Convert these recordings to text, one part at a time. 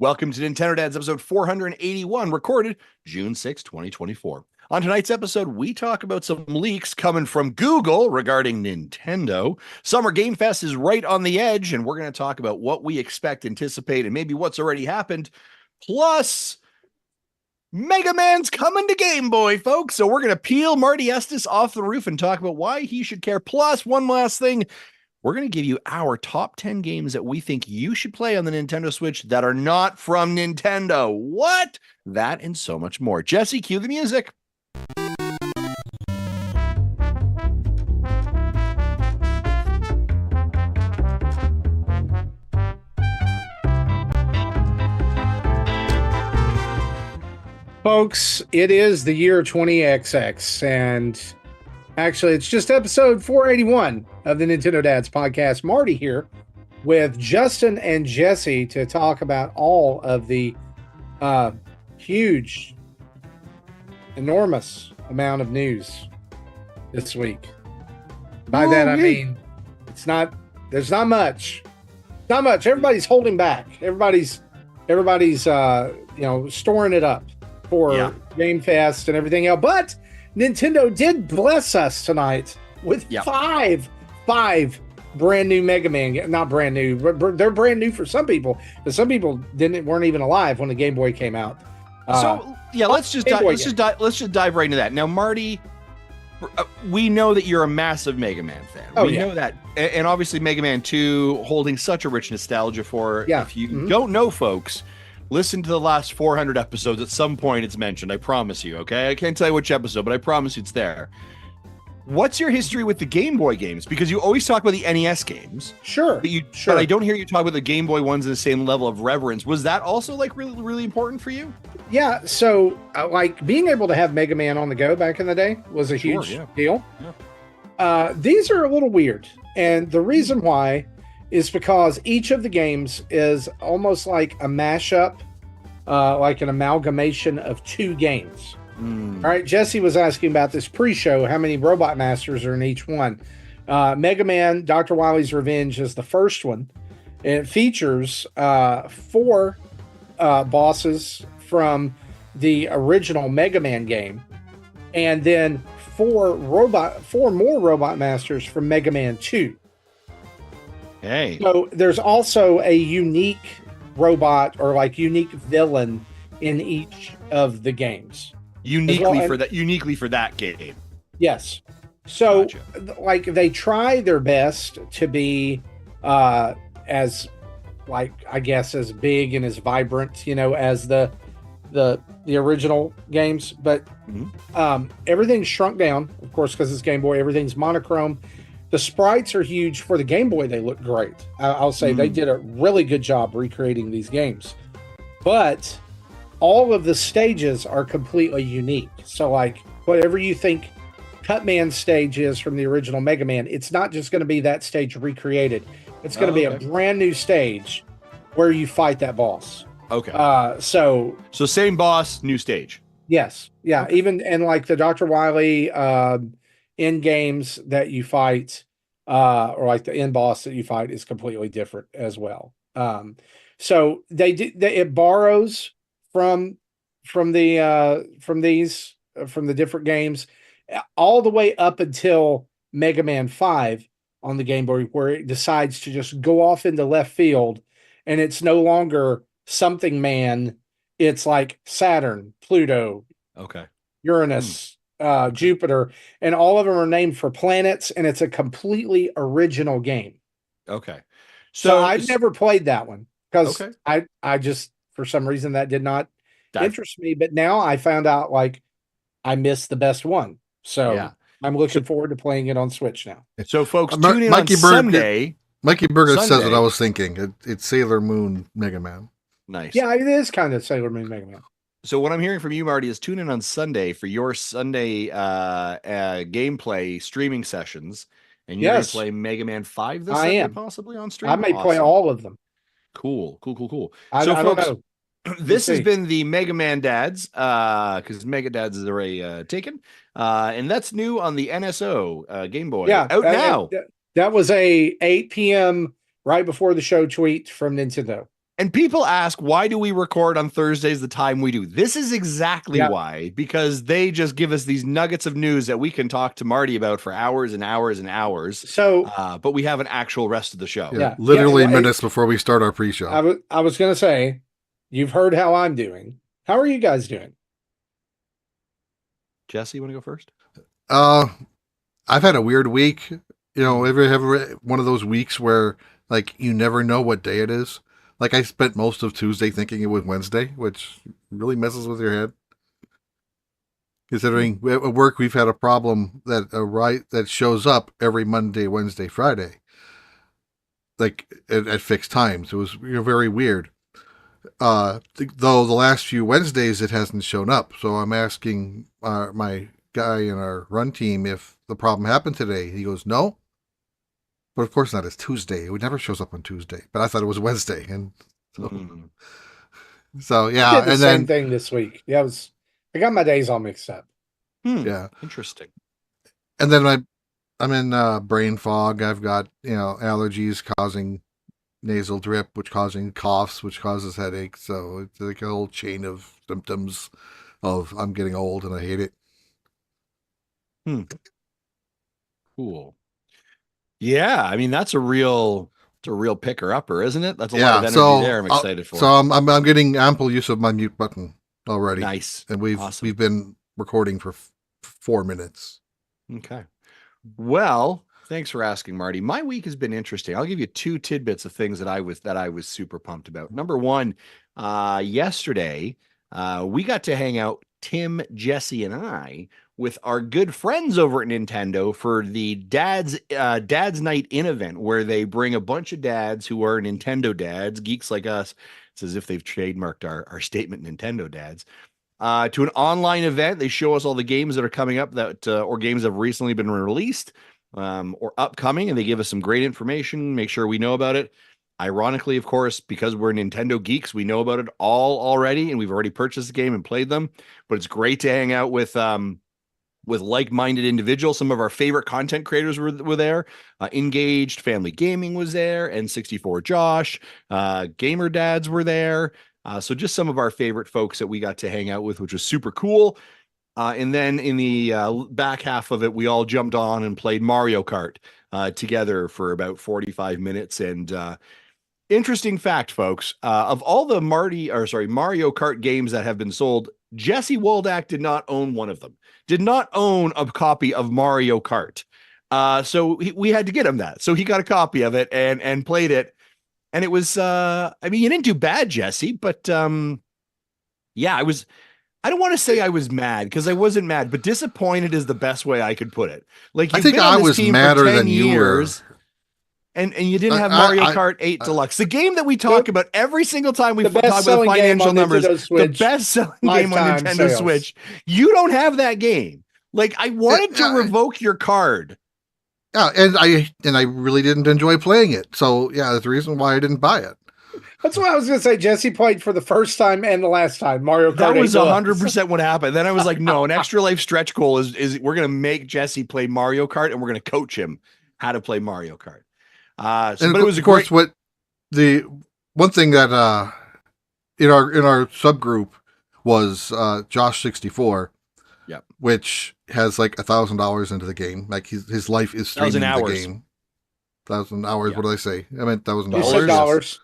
Welcome to Nintendo Dads episode 481, recorded June 6, 2024. On tonight's episode, we talk about some leaks coming from Google regarding Nintendo. Summer Game Fest is right on the edge, and we're going to talk about what we expect, anticipate, and maybe what's already happened. Plus, Mega Man's coming to Game Boy, folks. So we're going to peel Marty Estes off the roof and talk about why he should care. Plus, one last thing. We're going to give you our top 10 games that we think you should play on the Nintendo Switch that are not from Nintendo. What? That and so much more. Jesse, cue the music. Folks, it is the year 20XX, and actually, it's just episode 481 of the Nintendo Dads podcast. Marty here with Justin and Jesse to talk about all of the huge, enormous amount of news this week. By that, I mean, there's not much. Not much. Everybody's holding back. Everybody's storing it up for Game Fest and everything else. But Nintendo did bless us tonight with five brand new Mega Man. Not brand new, but they're brand new for some people. But some people weren't even alive when the Game Boy came out. Let's just dive right into that. Now, Marty, we know that you're a massive Mega Man fan. We know that, and obviously Mega Man 2 holding such a rich nostalgia for. Yeah. If you don't know, folks, listen to the last 400 episodes. At some point it's mentioned. I promise you, okay? I can't tell you which episode, but I promise you it's there. What's your history with the Game Boy games? Because you always talk about the NES games. Sure. But I don't hear you talk about the Game Boy ones in the same level of reverence. Was that also like really, really important for you? Yeah. So like being able to have Mega Man on the go back in the day was a huge deal. Yeah. These are a little weird. And the reason why is because each of the games is almost like a mashup, like an amalgamation of two games. All right, Jesse was asking about this pre-show, how many Robot Masters are in each one. Mega Man, Dr. Wily's Revenge is the first one. It features 4 bosses from the original Mega Man game, and then 4 more Robot Masters from Mega Man 2. Hey. So there's also a unique robot or like unique villain in each of the games. Uniquely for that game. Yes. So like they try their best to be as like I guess as big and as vibrant, as the original games, but everything's shrunk down, of course, because it's Game Boy. Everything's monochrome. The sprites are huge. For the Game Boy, they look great. I'll say they did a really good job recreating these games. But all of the stages are completely unique. So, like, whatever you think Cutman's stage is from the original Mega Man, it's not just going to be that stage recreated. It's going to be a brand new stage where you fight that boss. Okay. So same boss, new stage. Yes. Yeah. Okay. Even, and like the Dr. Wily end games that you fight, or like the end boss that you fight is completely different as well. So it borrows from the different games all the way up until Mega Man 5 on the Game Boy, where it decides to just go off into left field, and it's no longer something man. It's like Saturn, Pluto, Uranus, Jupiter, and all of them are named for planets, and it's a completely original game. Okay. So I've never played that one because I just, for some reason, that did not interest me. But now I found out like I missed the best one. So I'm looking forward to playing it on Switch now. So folks, tune in on Sunday. Mikey Burger says what I was thinking. It's Sailor Moon Mega Man. Nice. Yeah, it is kind of Sailor Moon Mega Man. So what I'm hearing from you, Marty, is tune in on Sunday for your Sunday gameplay streaming sessions. And you're going to play Mega Man 5 this Sunday, possibly on stream? I may play all of them. Cool. I don't know. This has been the Mega Man Dads, because Mega Dads is already taken. And that's new on the NSO Game Boy. Yeah, out now. That was a 8 p.m. right before the show tweet from Nintendo. And people ask, why do we record on Thursdays the time we do? This is exactly why, because they just give us these nuggets of news that we can talk to Marty about for hours and hours and hours. So, but we have an actual rest of the show. Literally minutes before we start our pre-show. I was going to say, you've heard how I'm doing. How are you guys doing? Jesse, you want to go first? I've had a weird week. Ever have one of those weeks where like you never know what day it is? Like I spent most of Tuesday thinking it was Wednesday, which really messes with your head. Considering at work we've had a problem that shows up every Monday, Wednesday, Friday, like at fixed times. It was very weird. Though the last few Wednesdays it hasn't shown up, so I'm asking my guy in our run team if the problem happened today. He goes, no. But of course not. It's Tuesday. It never shows up on Tuesday. But I thought it was Wednesday, and so yeah. I did the same thing this week. Yeah, I got my days all mixed up. Yeah, interesting. And then I'm in brain fog. I've got allergies causing nasal drip, which causing coughs, which causes headaches. So it's like a whole chain of symptoms of I'm getting old and I hate it. Cool. Yeah, I mean that's a real picker upper, isn't it? That's a lot of energy there. I'm excited for. So I'm getting ample use of my mute button already. Nice. And we've been recording for 4 minutes. Okay. Well, thanks for asking, Marty. My week has been interesting. I'll give you 2 tidbits of things that I was super pumped about. Number one, yesterday, we got to hang out, Tim, Jesse, and I, with our good friends over at Nintendo for the Dad's Night In event, where they bring a bunch of dads who are Nintendo dads, geeks like us. It's as if they've trademarked our statement, Nintendo dads, to an online event. They show us all the games that are coming up or games that have recently been released or upcoming, and they give us some great information, make sure we know about it. Ironically, of course, because we're Nintendo geeks, we know about it all already, and we've already purchased the game and played them. But it's great to hang out with like-minded individuals. Some of our favorite content creators were there. Engaged Family Gaming was there, N64 Josh, Gamer Dads were there. So just some of our favorite folks that we got to hang out with, which was super cool. And then in the back half of it, we all jumped on and played Mario Kart together for about 45 minutes. And interesting fact, folks, of all the Mario Kart games that have been sold, Jesse Waldak did not own one of them, did not own a copy of Mario Kart. So we had to get him that. So he got a copy of it and played it. And it was, I mean, you didn't do bad, Jesse, but yeah, I don't want to say I was mad, because I wasn't mad, but disappointed is the best way I could put it. Like, I think I was madder than you were. And you didn't have Mario Kart 8 Deluxe, the game that we talk about every single time we talk about financial numbers, the best-selling game on Nintendo Switch. You don't have that game. Like, I wanted to revoke your card. Yeah, and I really didn't enjoy playing it. So yeah, that's the reason why I didn't buy it. That's what I was going to say. Jesse played for the first time and the last time Mario Kart. That was 100% what happened. Then I was like, no, an extra life stretch goal is we're going to make Jesse play Mario Kart, and we're going to coach him how to play Mario Kart. But it was of course what the one thing that in our subgroup was Josh 64. Yep. Which has like $1,000 into the game. Like his life is streaming the game. 1,000 hours. Yeah. What did I say? I meant $1,000.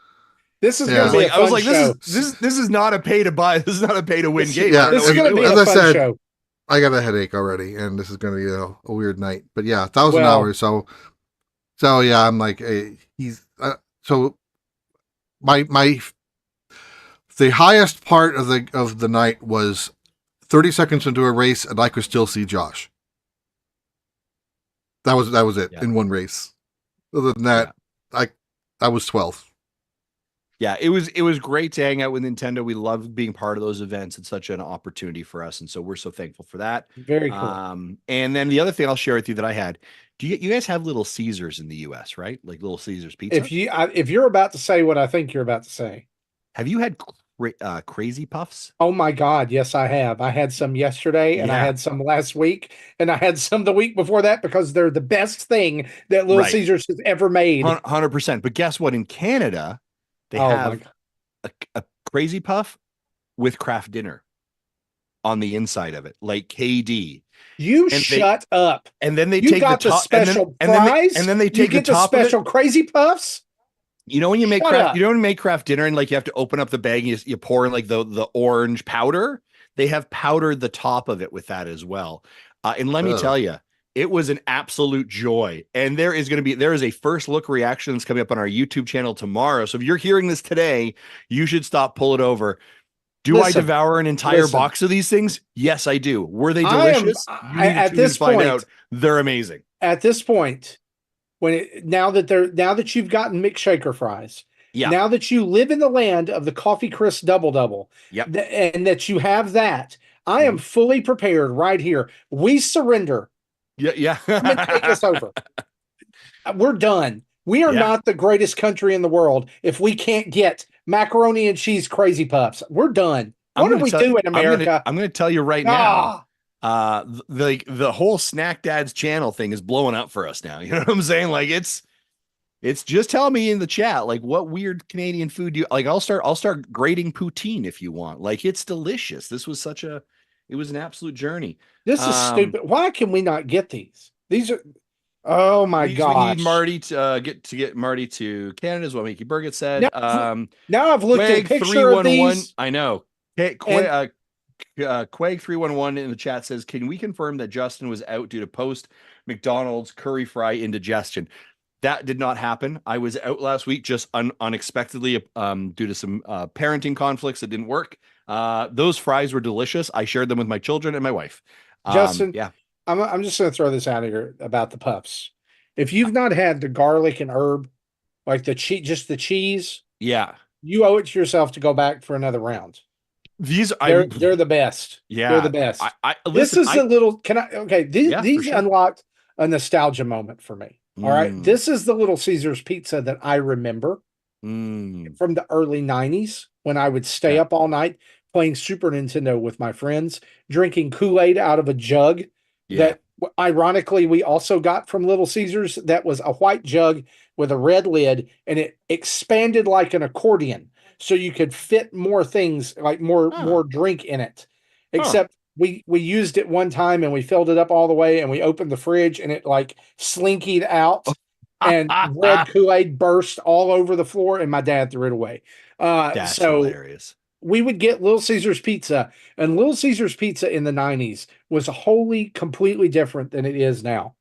This is going to be a fun I was like, show. This is not a pay to buy. This is not a pay to win game. Yeah, this is going to be a fun show. I got a headache already, and this is going to be a weird night. But yeah, 1,000 hours. So yeah, I'm like, so my the highest part of the night was 30 seconds into a race, and I could still see Josh. That was it in one race. Other than that, I was 12th. Yeah, it was great to hang out with Nintendo. We love being part of those events. It's such an opportunity for us, and so we're so thankful for that. Very cool. And then the other thing I'll share with you that I had. Do you guys have Little Caesars in the U.S., right? Like Little Caesars pizza? If you're about to say what I think you're about to say. Have you had Crazy Puffs? Oh my God, yes, I have. I had some yesterday, and I had some last week, and I had some the week before that, because they're the best thing that Little Caesars has ever made. 100%. But guess what? In Canada, they have a crazy puff with craft dinner on the inside of it, like KD. You And shut up. And then they You take got the top, special and then fries. they take you get the top the special of it. crazy puffs. You know when you make Shut craft, up. you know when you make craft dinner and like you have to open up the bag and you pour in like the orange powder. They have powdered the top of it with that as well. And let me tell you, it was an absolute joy. And there is a first look reaction that's coming up on our YouTube channel tomorrow. So if you're hearing this today, you should stop, pull it over. Do I devour an entire box of these things? Yes, I do. Were they delicious? You need to tune in and find out. They're amazing. At this point, now that you've gotten mixed shaker fries, now that you live in the land of the Coffee Crisp Double Double, and that you have that, I am fully prepared right here. We surrender. Yeah. Come and take us over. We're done. We are not the greatest country in the world if we can't get macaroni and cheese crazy puffs. We're done. What do we do in America? I'm going to tell you right now. The whole Snack Dads channel thing is blowing up for us now. You know what I'm saying? Like it's just tell me in the chat, like what weird Canadian food do you like? I'll start grading poutine if you want. Like it's delicious. It was an absolute journey. This is stupid. Why can we not get these? These are, oh my gosh. We need Marty to get Marty to Canada is what Mickey Burgett said. Now I've looked at a picture of these. I know. Quag 311 in the chat says, can we confirm that Justin was out due to post McDonald's curry fry indigestion? That did not happen. I was out last week just unexpectedly due to some parenting conflicts that didn't work. Those fries were delicious. I shared them with my children and my wife. Justin, I'm just going to throw this out here about the puffs. If you've not had the garlic and herb, like just the cheese, you owe it to yourself to go back for another round. They're the best. Yeah, they're the best. These unlocked a nostalgia moment for me. All right, this is the Little Caesars pizza that I remember from the early 90s when I would stay up all night playing Super Nintendo with my friends, drinking Kool-Aid out of a jug that ironically we also got from Little Caesars. That was a white jug with a red lid, and it expanded like an accordion. So you could fit more things, like more drink in it. Except we used it one time and we filled it up all the way and we opened the fridge and it like slinkied out and red Kool-Aid burst all over the floor and my dad threw it away. That's hilarious. We would get Little Caesars pizza, and Little Caesars pizza in the 90s was wholly completely different than it is now.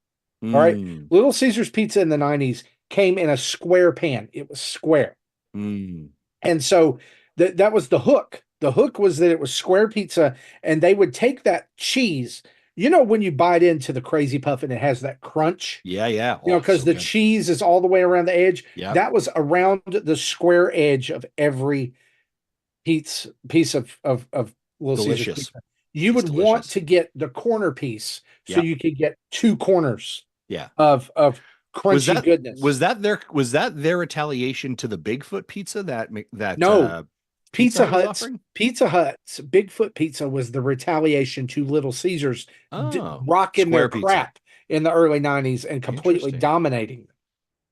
All right. Little Caesars pizza in the 90s came in a square pan. It was square. And so that was the hook. The hook was that it was square pizza, and they would take that cheese. You know, when you bite into the Crazy Puff and it has that crunch? Yeah. You know, because the cheese is all the way around the edge. Yeah. That was around the square edge of every piece of Little Caesars pizza. You would want to get the corner piece so you could get two corners of crunchy goodness. Was that their retaliation to the Bigfoot pizza that no Pizza Hut's Bigfoot pizza was the retaliation to Little Caesars rocking their crap in the early 90s and completely dominating.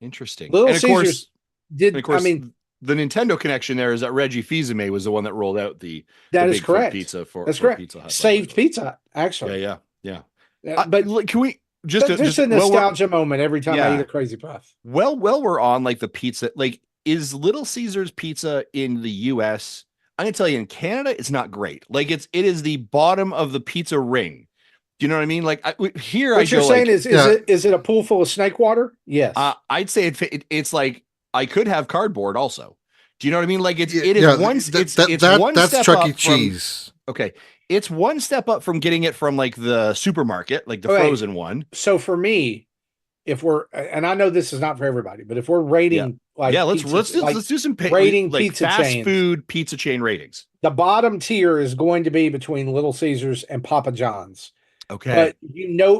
Interesting. Little Caesars did. I mean, the Nintendo connection there is that Reggie Fils-Aimé was the one that rolled out the Bigfoot correct pizza for Pizza Hut. Saved Pizza Hut, actually. Yeah. But can we just a nostalgia moment every time I eat a Crazy Puff? Well, we're on like the pizza. Like, is Little Caesars pizza in the US? I'm gonna tell you, in Canada, it's not great. Like, it is the bottom of the pizza ring. Do you know what I mean? Like here, what you're saying is it a pool full of snake water? Yes. I'd say it's like I could have cardboard also. Do you know what I mean? Like it's one step Chuck E. Cheese. Okay. It's one step up from getting it from like the supermarket, like the frozen one. So for me, if we're, and I know this is not for everybody, but if we're rating let's do some rating like pizza fast chains. Food pizza chain ratings. The bottom tier is going to be between Little Caesars and Papa John's. Okay. But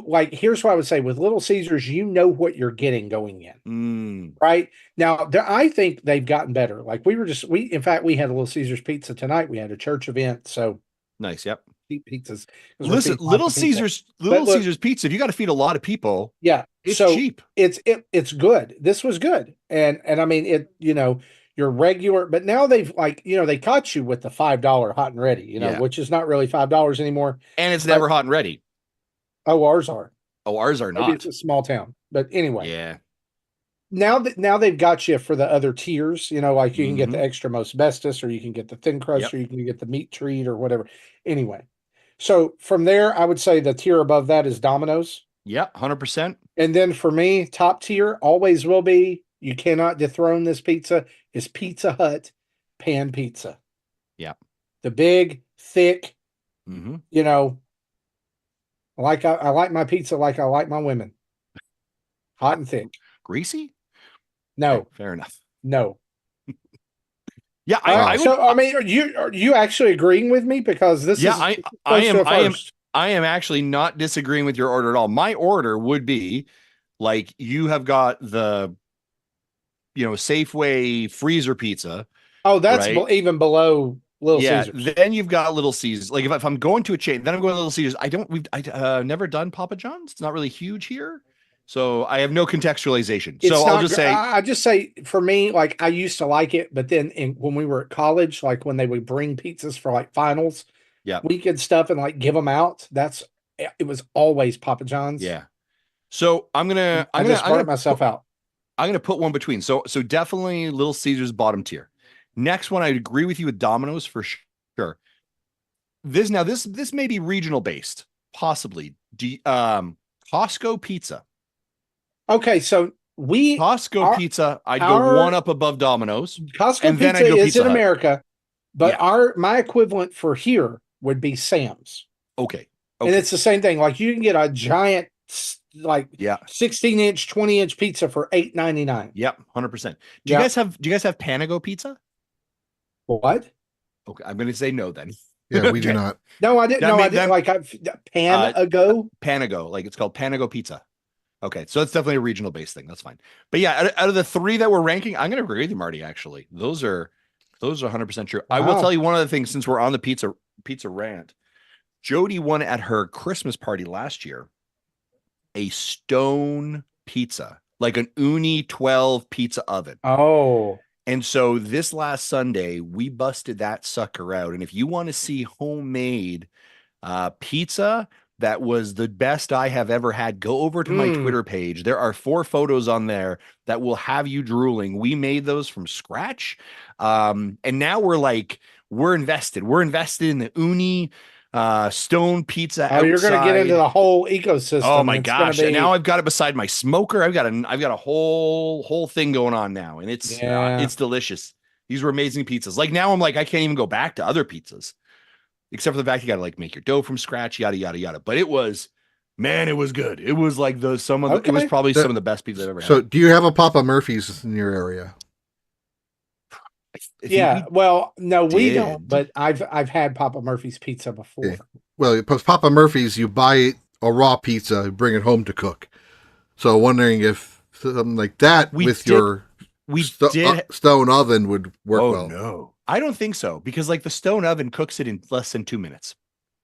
like here's what I would say with Little Caesars, you know what you're getting going in. Right? Now, I think they've gotten better. Like in fact, we had a Little Caesars pizza tonight. We had a church event. So nice. Yep. Cheap pizzas. Listen, Little Caesars pizza. If you got to feed a lot of people, it's cheap. It's good. This was good. And I mean, your regular, but now they've like, they caught you with the $5 hot and ready, Yeah. which is not really $5 anymore. And it's But- never hot and ready. Oh, ours are. Oh, ours are Maybe not. it's a small town. But anyway, Yeah. now they've got you for the other tiers, like you can get the Mhm. extra most bestest, or you can get the thin crust, Yep. or you can get the meat treat or whatever. Anyway, so from there, I would say the tier above that is Domino's. Yeah, 100%. And then for me, top tier always will be, you cannot dethrone this pizza, is Pizza Hut pan pizza. Yeah. The big, thick, Mm-hmm. I like my pizza like I like my women. Hot and thick. Greasy? No, Okay, fair enough. no. Yeah, I So I mean, are you actually agreeing with me? Because this yeah, is I close to a am first. I am actually not disagreeing with your order at all. My order would be like you have got the Safeway freezer pizza. Oh, that's right? even below Little Yeah, Caesars. then you've got Little Caesars. Like if I'm going to a chain, then I'm going to Little Caesars. I never done Papa John's. It's not really huge here, so I have no contextualization. It's So I'll not just gr- say, I just say for me, like I used to like it, but then when we were at college, like when they would bring pizzas for like finals, yeah, weekend stuff, and like give them out, it was always Papa John's. yeah. So I'm gonna I just burnt myself out. I'm gonna put one between. So definitely Little Caesars bottom tier. Next one, I'd agree with you with Domino's for sure. This may be regional based, possibly. Costco pizza. Okay, so Pizza, I'd go one up above Domino's. Costco and then pizza I'd go is Pizza in Hut. America, but Yeah. my equivalent for here would be Sam's. Okay. And it's the same thing. Like you can get a giant, like Yeah. 16-inch, 20-inch pizza for $8.99. Yep, 100%. Do you guys have Panago pizza? What? Okay, I'm gonna say no then. Yeah, we do not. No, I didn't. That No, mean- I didn't. that- Like Panago. Panago, like it's called Panago pizza. Okay, so it's definitely a regional based thing. That's fine. But yeah, out of the three that we're ranking, I'm gonna agree with you, Marty. Actually, those are 100% true. I will Wow. tell you one other thing since we're on the pizza rant. Jody won at her Christmas party last year a stone pizza, like an Uni 12 pizza oven. Oh, And so this last Sunday, we busted that sucker out. And if you want to see homemade pizza that was the best I have ever had, go over to my Twitter page. There are 4 photos on there that will have you drooling. We made those from scratch. And now we're invested. We're invested in the Uni stone pizza. oh, you're going to get into the whole ecosystem. Oh my It's gonna gosh! be- Now I've got it beside my smoker. I've got a whole thing going on now, and it's delicious. These were amazing pizzas. Like now I'm like I can't even go back to other pizzas, except for the fact you got to like make your dough from scratch, yada yada yada. But it was good. It was like it was probably some of the best pizza I've ever had. So, do you have a Papa Murphy's in your area? Yeah. Well, no, we did. don't. But I've had Papa Murphy's pizza before. Yeah. Well, because Papa Murphy's, you buy a raw pizza, and bring it home to cook. So, wondering if something like that your stone oven would work well. No, I don't think so because like the stone oven cooks it in less than 2 minutes.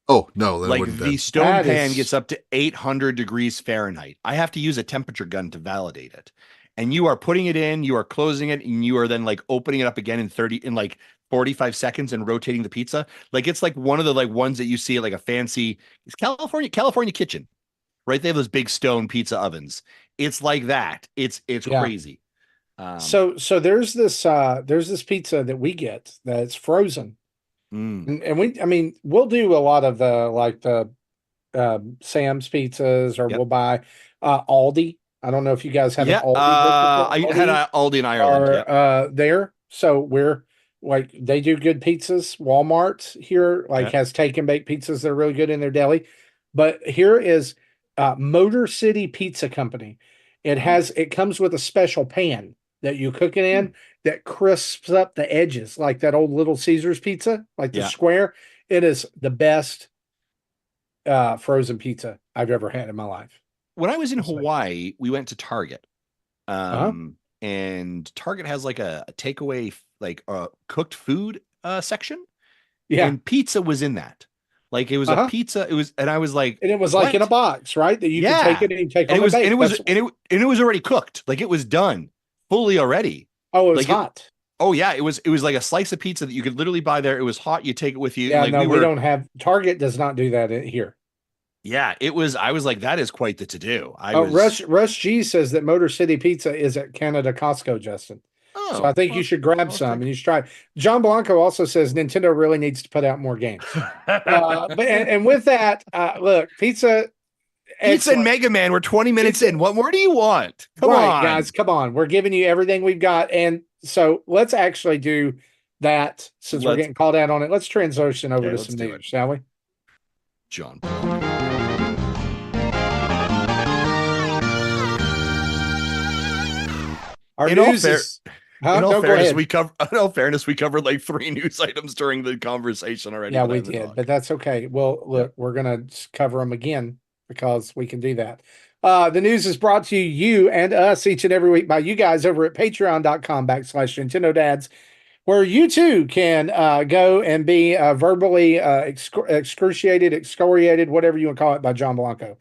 Oh no, then Like wouldn't the then. stone pan gets up to 800 degrees Fahrenheit. I have to use a temperature gun to validate it. And you are putting it in, you are closing it, and you are then like opening it up again in like 45 seconds and rotating the pizza. Like it's like one of the like ones that you see at like a fancy California kitchen, right? They have those big stone pizza ovens. It's like that. It's crazy. So there's this pizza that we get that's frozen. And we'll do a lot of the Sam's pizzas, or we'll buy Aldi. I don't know if you guys have an Aldi. I had an Aldi in Ireland. There. So we're like, they do good pizzas. Walmart here has take and bake pizzas that are really good in their deli. But here is Motor City Pizza Company. It comes with a special pan that you cook it in that crisps up the edges, like that old Little Caesars pizza, like the square. It is the best frozen pizza I've ever had in my life. When I was in Hawaii, we went to Target. And Target has like a takeaway, like a cooked food section. Yeah. And pizza was in that. Like it was a pizza. And I was like, and it was like in a box, right? That you can take it and take home and it was already cooked. Like it was done fully already. Oh, it was hot. Oh yeah, it was like a slice of pizza that you could literally buy there. It was hot. You take it with you. Yeah, Like no, we we were. don't have Target does not do that here. Yeah, it was. I was like, that is quite the to do. I Oh, was. Rush G says that Motor City Pizza is at Canada Costco, Justin. So I Oh, think you well, should grab I'll some check. and you should try. John Blanco also says Nintendo really needs to put out more games. But and with that, look, pizza, Pizza and excellent. Mega Man. We're 20 minutes Pizza, in. What more do you want? Come right, on. guys, come on. We're giving you everything we've got, and so let's actually do that since we're Let's. getting called out on it. Let's transition over Okay, to let's some do it. news, shall we? John. Our In all news fair, is, huh? in all No, go fairness, ahead. in all fairness, we covered like 3 news items during the conversation already. Yeah, that I we haven't did, talked. but that's okay. Well, Yeah. look, we're gonna cover them again because we can do that. The news is brought to you and us each and every week by you guys over at patreon.com/Nintendo Dads, where you too can go and be verbally excruciated, excoriated, whatever you want to call it, by John Blanco.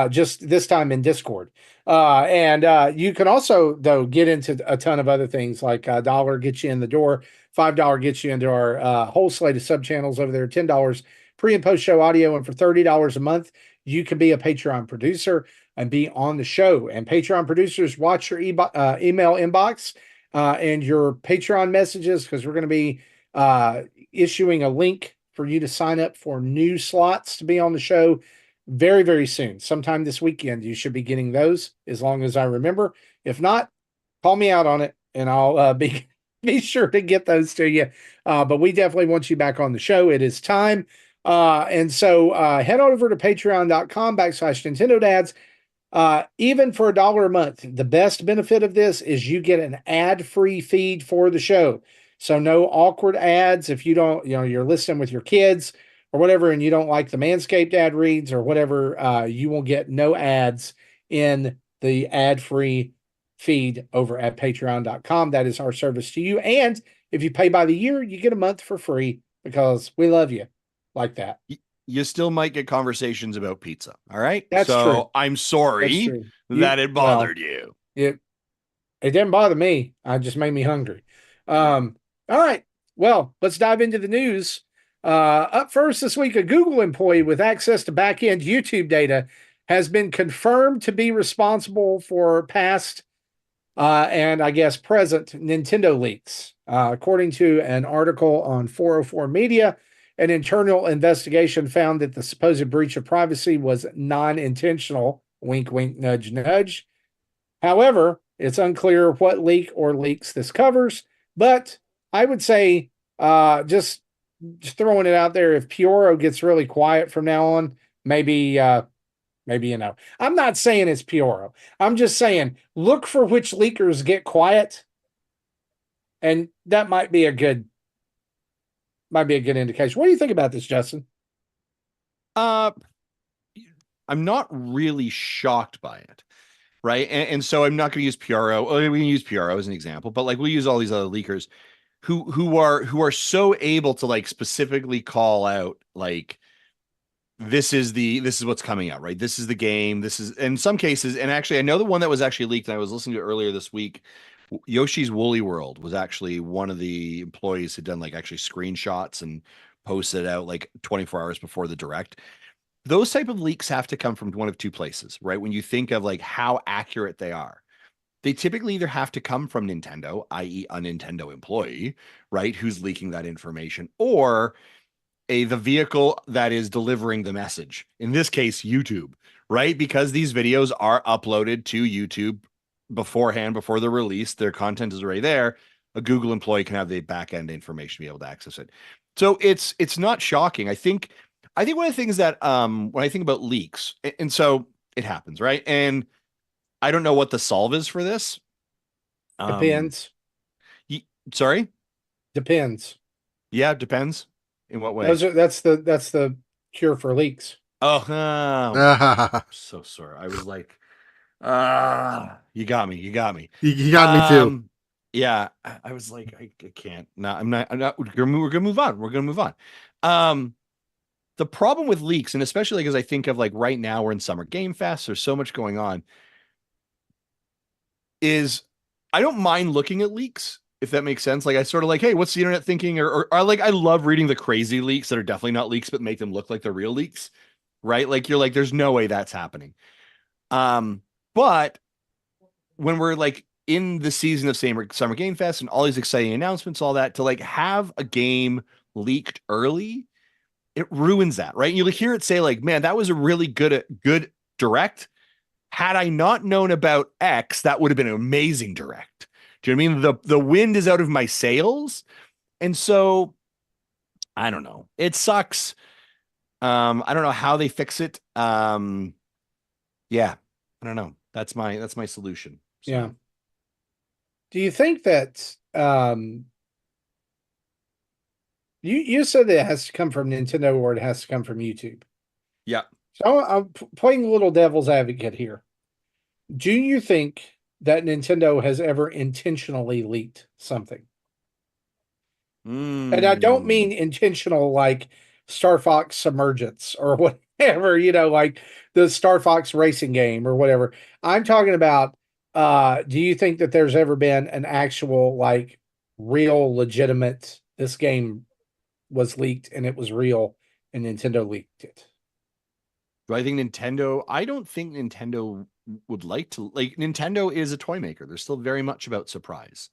Just this time in Discord. And you can also, though, get into a ton of other things like $1 gets you in the door, $5 gets you into our whole slate of sub channels over there, $10 pre and post show audio. And for $30 a month, you can be a Patreon producer and be on the show. And Patreon producers, watch your email inbox and your Patreon messages, because we're going to be issuing a link for you to sign up for new slots to be on the show very, very soon. Sometime this weekend, you should be getting those, as long as I remember. If not, call me out on it, and I'll be sure to get those to you. But we definitely want you back on the show. It is time. And so head on over to patreon.com/Nintendo Dads. Even for $1 a month, the best benefit of this is you get an ad-free feed for the show. So no awkward ads. If you don't, you're listening with your kids or whatever, and you don't like the Manscaped ad reads or whatever, you will get no ads in the ad-free feed over at patreon.com. That is our service to you. And if you pay by the year, you get a month for free because we love you like that. You still might get conversations about pizza. All right. That's so true. I'm sorry that it bothered you. It didn't bother me. It just made me hungry. All right. Well, let's dive into the news. Up first this week, a Google employee with access to backend YouTube data has been confirmed to be responsible for past and I guess present Nintendo leaks. According to an article on 404 Media, an internal investigation found that the supposed breach of privacy was non-intentional. Wink, wink, nudge, nudge. However, it's unclear what leak or leaks this covers, but I would say just throwing it out there, if Pioro gets really quiet from now on, maybe I'm not saying it's Pioro. I'm just saying look for which leakers get quiet, and that might be a good indication. What do you think about this, Justin? I'm not really shocked by it, right? And so I'm not going to use Pioro. We can use Pioro as an example, but like we'll use all these other leakers who are so able to like specifically call out like this is what's coming out, right? This is the game. This is in some cases, and actually I know the one that was actually leaked, and I was listening to it earlier this week. Yoshi's Woolly World was actually one of the employees who'd done like actually screenshots and posted it out like 24 hours before the direct. Those type of leaks have to come from one of two places, right? When you think of like how accurate they are, they typically either have to come from Nintendo, i.e. a Nintendo employee, right? Who's leaking that information, or the vehicle that is delivering the message. In this case, YouTube, right? Because these videos are uploaded to YouTube beforehand, before the release, their content is already there. A Google employee can have the back end information to be able to access it. So it's not shocking. I think one of the things that when I think about leaks, and so it happens, right? And I don't know what the solve is for this. Depends. Sorry? Depends. Yeah, it depends. In what way? That's the cure for leaks. Oh, I'm so sorry. I was like, you got me. You got me too. Yeah, I was like, I can't. No, I'm not. We're gonna move on. We're gonna move on. The problem with leaks, and especially because I think of like right now we're in Summer Game Fest, there's so much going on. Is I don't mind looking at leaks if that makes sense. Like I sort of like, hey, what's the internet thinking? Or I love reading the crazy leaks that are definitely not leaks, but make them look like they're real leaks, right? Like you're like, there's no way that's happening. But when we're like in the season of Summer Game Fest and all these exciting announcements, all that, to like have a game leaked early, it ruins that, right? And you hear it say like, man, that was a really good direct. Had I not known about X, that would have been an amazing direct. Do you know what I mean? The wind is out of my sails. And so I don't know. It sucks. I don't know how they fix it. Yeah, I don't know. That's my solution. So. Yeah. Do you think that you said that it has to come from Nintendo or it has to come from YouTube? Yeah. So I'm playing a little devil's advocate here. Do you think that Nintendo has ever intentionally leaked something? And I don't mean intentional like Star Fox Submergence or whatever, like the Star Fox racing game or whatever. I'm talking about, do you think that there's ever been an actual, like, real, legitimate, this game was leaked and it was real and Nintendo leaked it? Do I think Nintendo? I don't think Nintendo would like to. Like, Nintendo is a toy maker. They're still very much about surprise.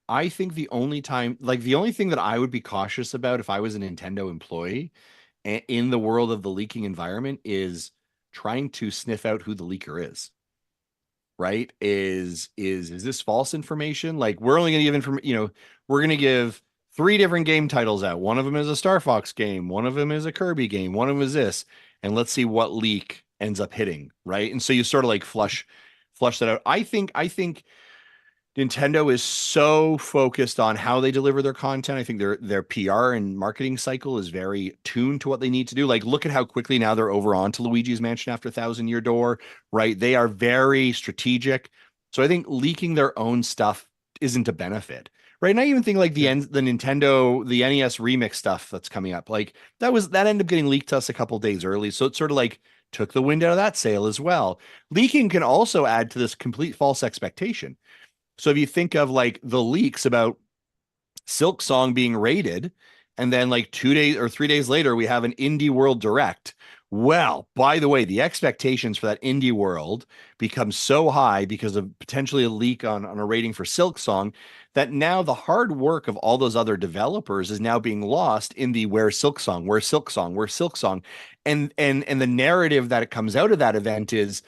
I think the only thing that I would be cautious about if I was a Nintendo employee in the world of the leaking environment is trying to sniff out who the leaker is. Right? Is this false information? Like, we're only going to give information, we're going to give 3 different game titles out. One of them is a Star Fox game, one of them is a Kirby game, one of them is this, and let's see what leak ends up hitting, right? And so you sort of like flush that out. I think Nintendo is so focused on how they deliver their content. I think their PR and marketing cycle is very tuned to what they need to do. Like, look at how quickly now they're over on to Luigi's Mansion After Thousand Year Door, right? They are very strategic. So I think leaking their own stuff isn't a benefit, right? And I even think like the Nintendo, the NES remix stuff that's coming up, like that ended up getting leaked to us a couple days early. So it sort of like took the wind out of that sail as well. Leaking can also add to this complete false expectation. So if you think of like the leaks about Silk Song being rated, and then like 2 days or 3 days later, we have an Indie World Direct. Well, by the way, the expectations for that Indie World become so high because of potentially a leak on a rating for Silk Song that now the hard work of all those other developers is now being lost in the where's Silk Song, where's Silk Song, where's Silk Song. And the narrative that it comes out of that event is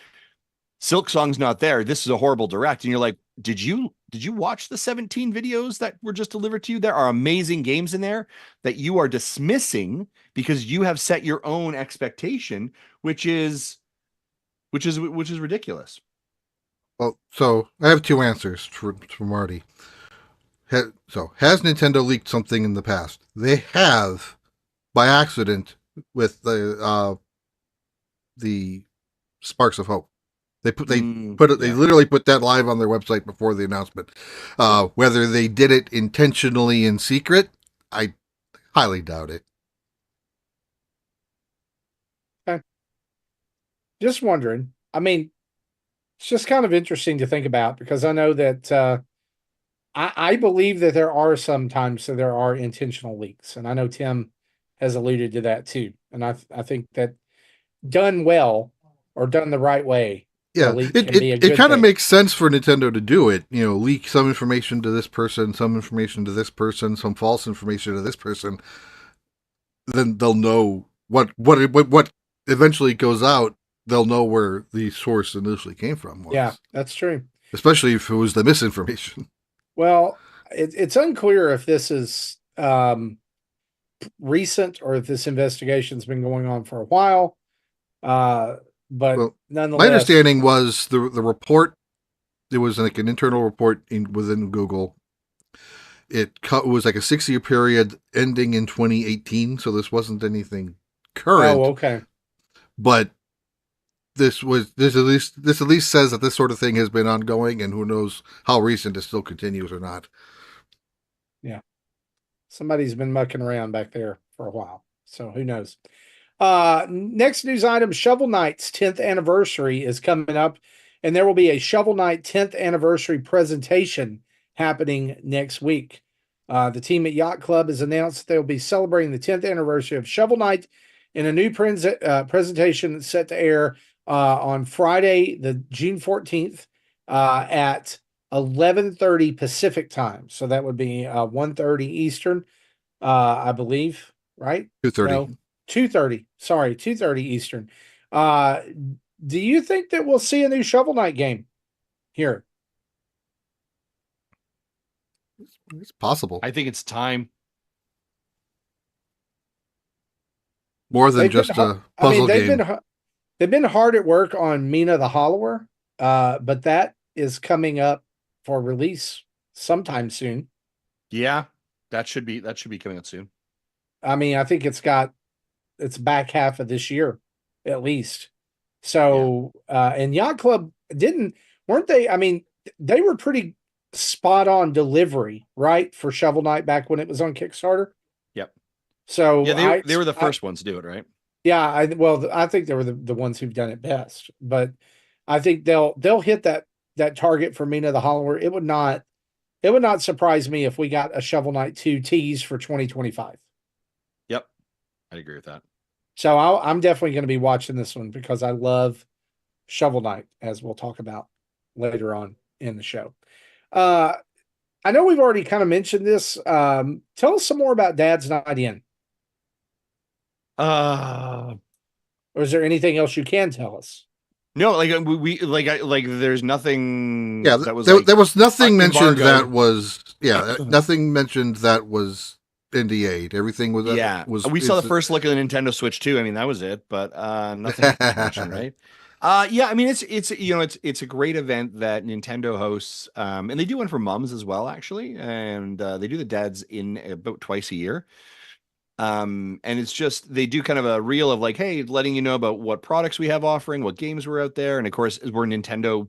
Silk Song's not there. This is a horrible direct. And you're like, did you watch the 17 videos that were just delivered to you? There are amazing games in there that you are dismissing because you have set your own expectation, which is ridiculous. Well, so I have 2 answers for Marty. So, has Nintendo leaked something in the past? They have, by accident, with the Sparks of Hope. They literally put that live on their website before the announcement. Whether they did it intentionally in secret, I highly doubt it. Okay. Just wondering. I mean, it's just kind of interesting to think about because I know that I believe that there are intentional leaks, and I know Tim has alluded to that too. And I think that done well or done the right way. Yeah, it kind of makes sense for Nintendo to do it. Leak some information to this person, some information to this person, some false information to this person. Then they'll know what eventually goes out. They'll know where the source initially came from. Yeah, that's true. Especially if it was the misinformation. Well, it's unclear if this is recent or if this investigation's been going on for a while. But nonetheless, my understanding was the report. It was like an internal report within Google. It was like a 6-year period ending in 2018, so this wasn't anything current. Oh, okay. But this at least says that this sort of thing has been ongoing, and who knows how recent it still continues or not. Yeah, somebody's been mucking around back there for a while, so who knows. Next news item, Shovel Knight's 10th anniversary is coming up, and there will be a Shovel Knight 10th anniversary presentation happening next week. The team at Yacht Club has announced they'll be celebrating the 10th anniversary of Shovel Knight in a new presentation set to air on Friday, the June 14th at 11:30 Pacific time. So that would be 1:30 Eastern, I believe, right? 2:30. No, 2:30. Sorry, 2:30 Eastern. Do you think that we'll see a new Shovel Knight game here? It's possible. I think it's time. More than just a puzzle game. They've been hard at work on Mina the Hollower, but that is coming up for release sometime soon. Yeah, that should be coming out soon. I mean, I think it's back half of this year, at least. So, and Yacht Club weren't they? I mean, they were pretty spot on delivery, right, for Shovel Knight back when it was on Kickstarter. Yep. So yeah, they were the first ones to do it, right? Yeah, I think they were the ones who've done it best, but I think they'll hit that target for Mina the Hollower. It would not surprise me if we got a Shovel Knight 2 tease for 2025. Yep, I agree with that. So I'm definitely going to be watching this one because I love Shovel Knight, as we'll talk about later on in the show. I know we've already kind of mentioned this. Tell us some more about Dad's Not In. Or is there anything else you can tell us? No, like we there's nothing. Yeah, that was there was nothing mentioned embargoed. that was nothing mentioned that was NDA'd. Everything was We saw the first look of the Nintendo Switch 2. I mean, that was it, but nothing mentioned, right? Yeah, I mean it's a great event that Nintendo hosts, and they do one for moms as well, actually, and they do the Dads in about twice a year. And it's just they do kind of a reel of like, hey, letting you know about what products we have offering, what games were out there, and of course, we're Nintendo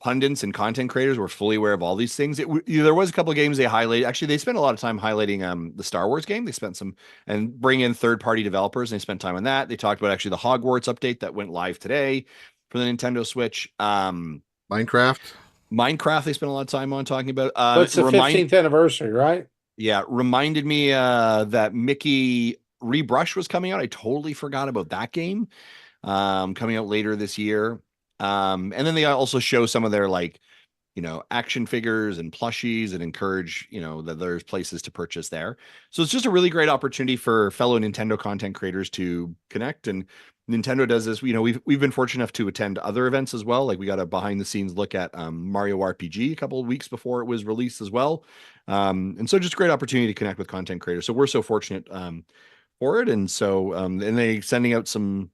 pundits and content creators. We're fully aware of all these things. There was a couple of games they highlighted. Actually, they spent a lot of time highlighting the Star Wars game. They spent some and bring in third-party developers, and they spent time on that. They talked about actually the Hogwarts update that went live today for the Nintendo Switch. Minecraft. They spent a lot of time on talking about. It's the 15th anniversary, right? Yeah, reminded me that Mickey Rebrush was coming out. I totally forgot about that game coming out later this year. And then they also show some of their action figures and plushies and encourage, that there's places to purchase there. So it's just a really great opportunity for fellow Nintendo content creators to connect. And Nintendo does this, we've been fortunate enough to attend other events as well. Like we got a behind the scenes look at Mario RPG a couple of weeks before it was released as well. And so just a great opportunity to connect with content creators. So we're so fortunate for it. And so, and they sending out some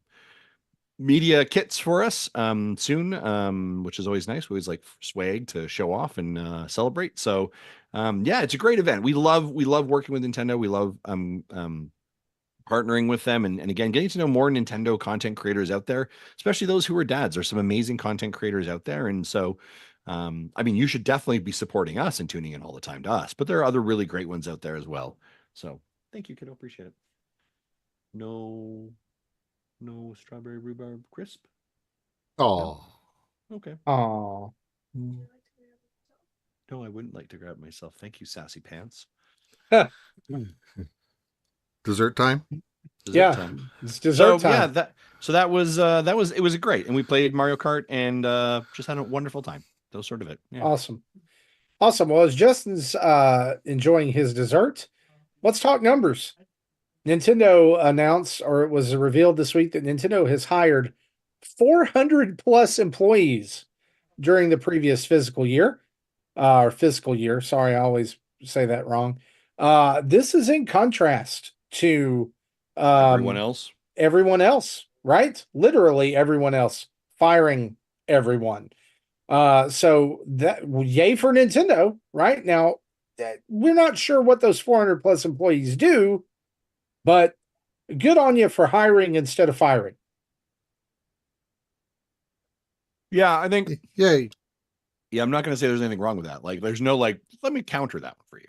media kits for us soon, which is always nice. We always like swag to show off and celebrate. So yeah, it's a great event. We love working with Nintendo. We love partnering with them and again getting to know more Nintendo content creators out there, especially those who are dads. There's some amazing content creators out there. And so I mean, you should definitely be supporting us and tuning in all the time to us, but there are other really great ones out there as well. So thank you, kiddo. Appreciate it. No strawberry rhubarb crisp. Oh, no? Okay. Oh, no, I wouldn't like to grab myself. Thank you, sassy pants. Dessert time. Time. It's dessert time. Yeah, that was great, and we played Mario Kart and just had a wonderful time. That was sort of it. Yeah. Awesome. Well, as Justin's enjoying his dessert, let's talk numbers. Nintendo announced, or it was revealed this week, that Nintendo has hired 400 plus employees during the previous fiscal year. Sorry, I always say that wrong. This is in contrast to everyone else, right? Literally everyone else firing everyone. So that yay for Nintendo, right? Now, we're not sure what those 400 plus employees do, but good on you for hiring instead of firing. Yeah, I think. Yay. Yeah, I'm not going to say there's anything wrong with that. Like, there's no let me counter that one for you.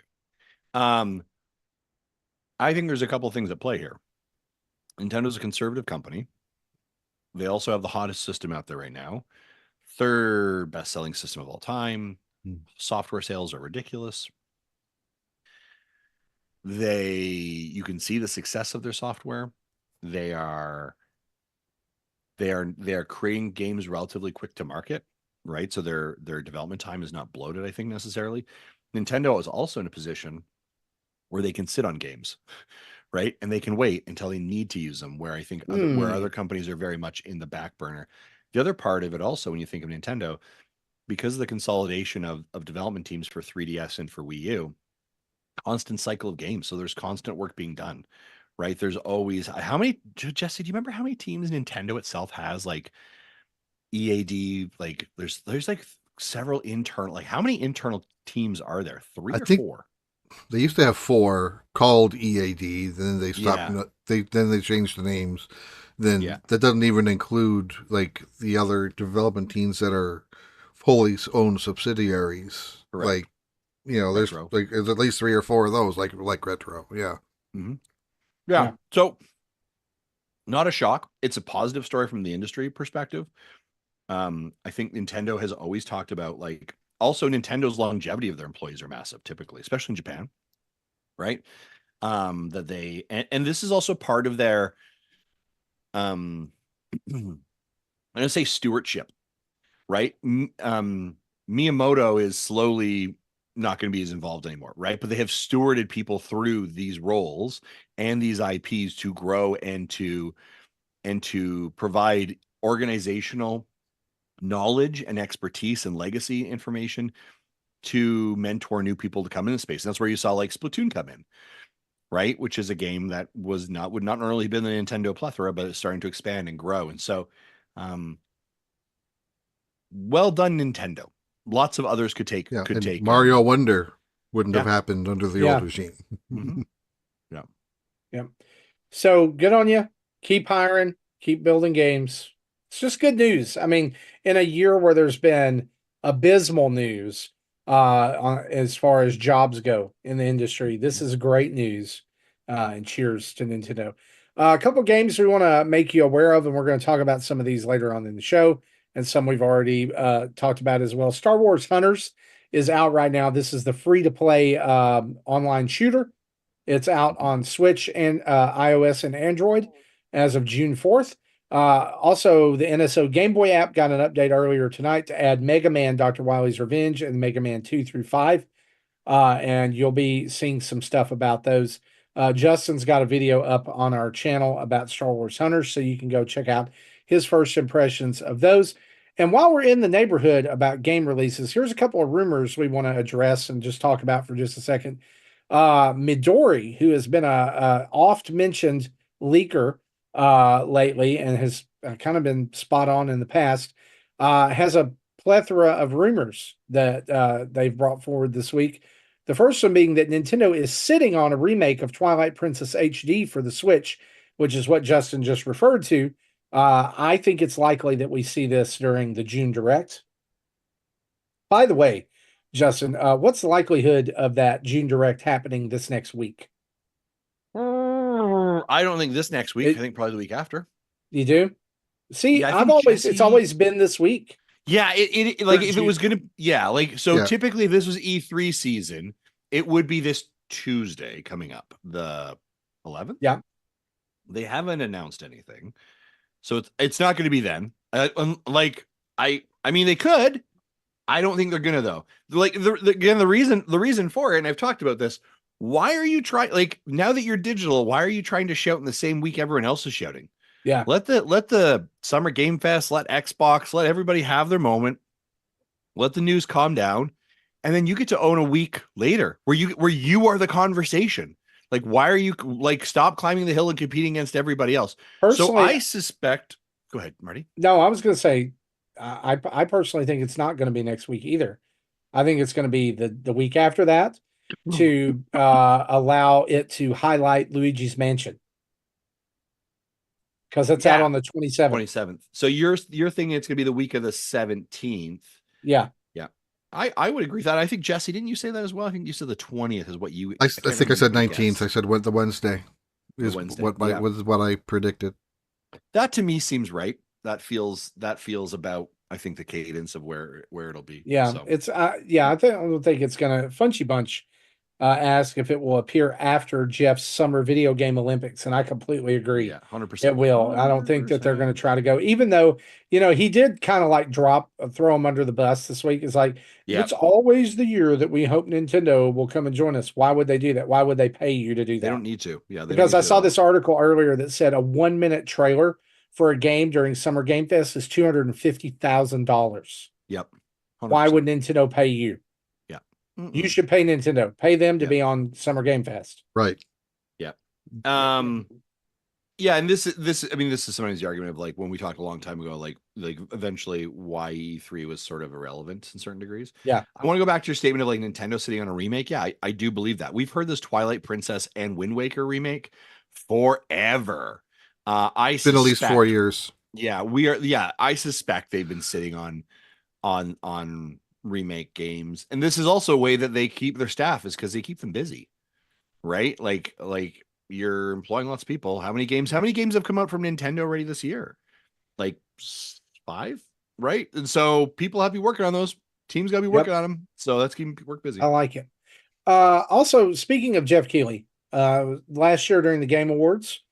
I think there's a couple of things at play here. Nintendo's a conservative company. They also have the hottest system out there right now. Third best-selling system of all time. Software sales are ridiculous. You can see the success of their software. They are creating games relatively quick to market, right? So their development time is not bloated, I think, necessarily. Nintendo is also in a position where they can sit on games, right? And they can wait until they need to use them, where I think where other companies are very much in the back burner. The other part of it also, when you think of Nintendo, because of the consolidation of development teams for 3DS and for Wii U, constant cycle of games. So there's constant work being done, right? There's always how many, Jesse, do you remember how many teams Nintendo itself has? Like EAD, like there's like several internal, like how many internal teams are there? Three or four? They used to have 4 called EAD, then they stopped. Then they changed the names. Then that doesn't even include like the other development teams that are wholly owned subsidiaries. Correct. Like, there's like there's at least 3 or 4 of those, like Retro. Yeah. Mm-hmm. Yeah. So not a shock. It's a positive story from the industry perspective. I think Nintendo has always talked about, like, also Nintendo's longevity of their employees are massive, typically, especially in Japan, right? That they, and this is also part of their, I'm going to say stewardship, right? Miyamoto is slowly not going to be as involved anymore, right? But they have stewarded people through these roles and these IPs to grow and to provide organizational knowledge and expertise and legacy information to mentor new people to come in the space. And that's where you saw like Splatoon come in, right? Which is a game that would not normally been the Nintendo plethora, but it's starting to expand and grow. And so, well done, Nintendo. Lots of others could take. Mario Wonder wouldn't have happened under the old regime. Mm-hmm. Yeah. So good on you. Keep hiring. Keep building games. It's just good news. I mean, in a year where there's been abysmal news as far as jobs go in the industry, this is great news. And cheers to Nintendo. A couple of games we want to make you aware of, and we're going to talk about some of these later on in the show, and some we've already talked about as well. Star Wars Hunters is out right now. This is the free-to-play online shooter. It's out on Switch and iOS and Android as of June 4th. Also, the NSO Game Boy app got an update earlier tonight to add Mega Man Dr. Wily's Revenge and Mega Man 2 through 5. And you'll be seeing some stuff about those. Justin's got a video up on our channel about Star Wars Hunters, so you can go check out his first impressions of those. And while we're in the neighborhood about game releases, here's a couple of rumors we want to address and just talk about for just a second. Midori, who has been a oft-mentioned leaker lately and has kind of been spot on in the past, has a plethora of rumors that they've brought forward this week. The first one being that Nintendo is sitting on a remake of Twilight Princess HD for the Switch, which is what Justin just referred to. I think it's likely that we see this during the June Direct. By the way, Justin, what's the likelihood of that June Direct happening this next week? I don't think this next week. I think probably the week after. You do? See, it's always been this week. Yeah, it like if it was gonna, typically if this was E3 season, it would be this Tuesday coming up, the 11th. Yeah, they haven't announced anything, so it's not going to be then. I mean, they could. I don't think they're gonna though. Like the reason for it, and I've talked about this. Why are you trying? Like now that you're digital, why are you trying to shout in the same week everyone else is shouting? Yeah. Let the Summer Game Fest, let Xbox, let everybody have their moment. Let the news calm down, and then you get to own a week later where you are the conversation. Like, why are you like stop climbing the hill and competing against everybody else? So I suspect. Go ahead, Marty. No, I was going to say, I personally think it's not going to be next week either. I think it's going to be the week after that to allow it to highlight Luigi's Mansion. Because it's out on the 27th. 27th. So you're thinking it's going to be the week of the 17th. Yeah. Yeah. I would agree with that. I think, Jesse, didn't you say that as well? I think you said the 20th is what you... I think I said 19th. I said the Wednesday. What I predicted. That to me seems right. That feels about I think the cadence of where it'll be. Yeah, So it's I don't think it's gonna. Funchy Bunch ask if it will appear after Jeff's Summer Video Game Olympics, and I completely agree. yeah, 100%. It will. I don't think that they're going to try to go, even though, he did kind of like throw him under the bus this week. It's like, Yeah, it's always the year that we hope Nintendo will come and join us. Why would they do that? Why would they pay you to do that? they don't need to. Yeah, because I saw this article earlier that said a 1-minute trailer for a game during Summer Game Fest is $250,000. Yep. 100%. Why would Nintendo pay you? Yeah. You should pay Nintendo. Pay them to Yeah. be on Summer Game Fest. Right. Yeah. Yeah, and this I mean, this is sometimes the argument of like when we talked a long time ago, like eventually why E3 was sort of irrelevant in certain degrees. Yeah. I want to go back to your statement of like Nintendo sitting on a remake. Yeah, I do believe that. We've heard this Twilight Princess and Wind Waker remake forever. It's been at least 4 years. Yeah, we are. Yeah, I suspect they've been sitting on remake games, and this is also a way that they keep their staff is because they keep them busy, right? Like you're employing lots of people. How many games have come out from Nintendo already this year? Like 5, right? And so people have to be working on those. Teams got to be working on them. So let's keep them work busy. I like it. Also, speaking of Jeff Keighley, last year during the Game Awards,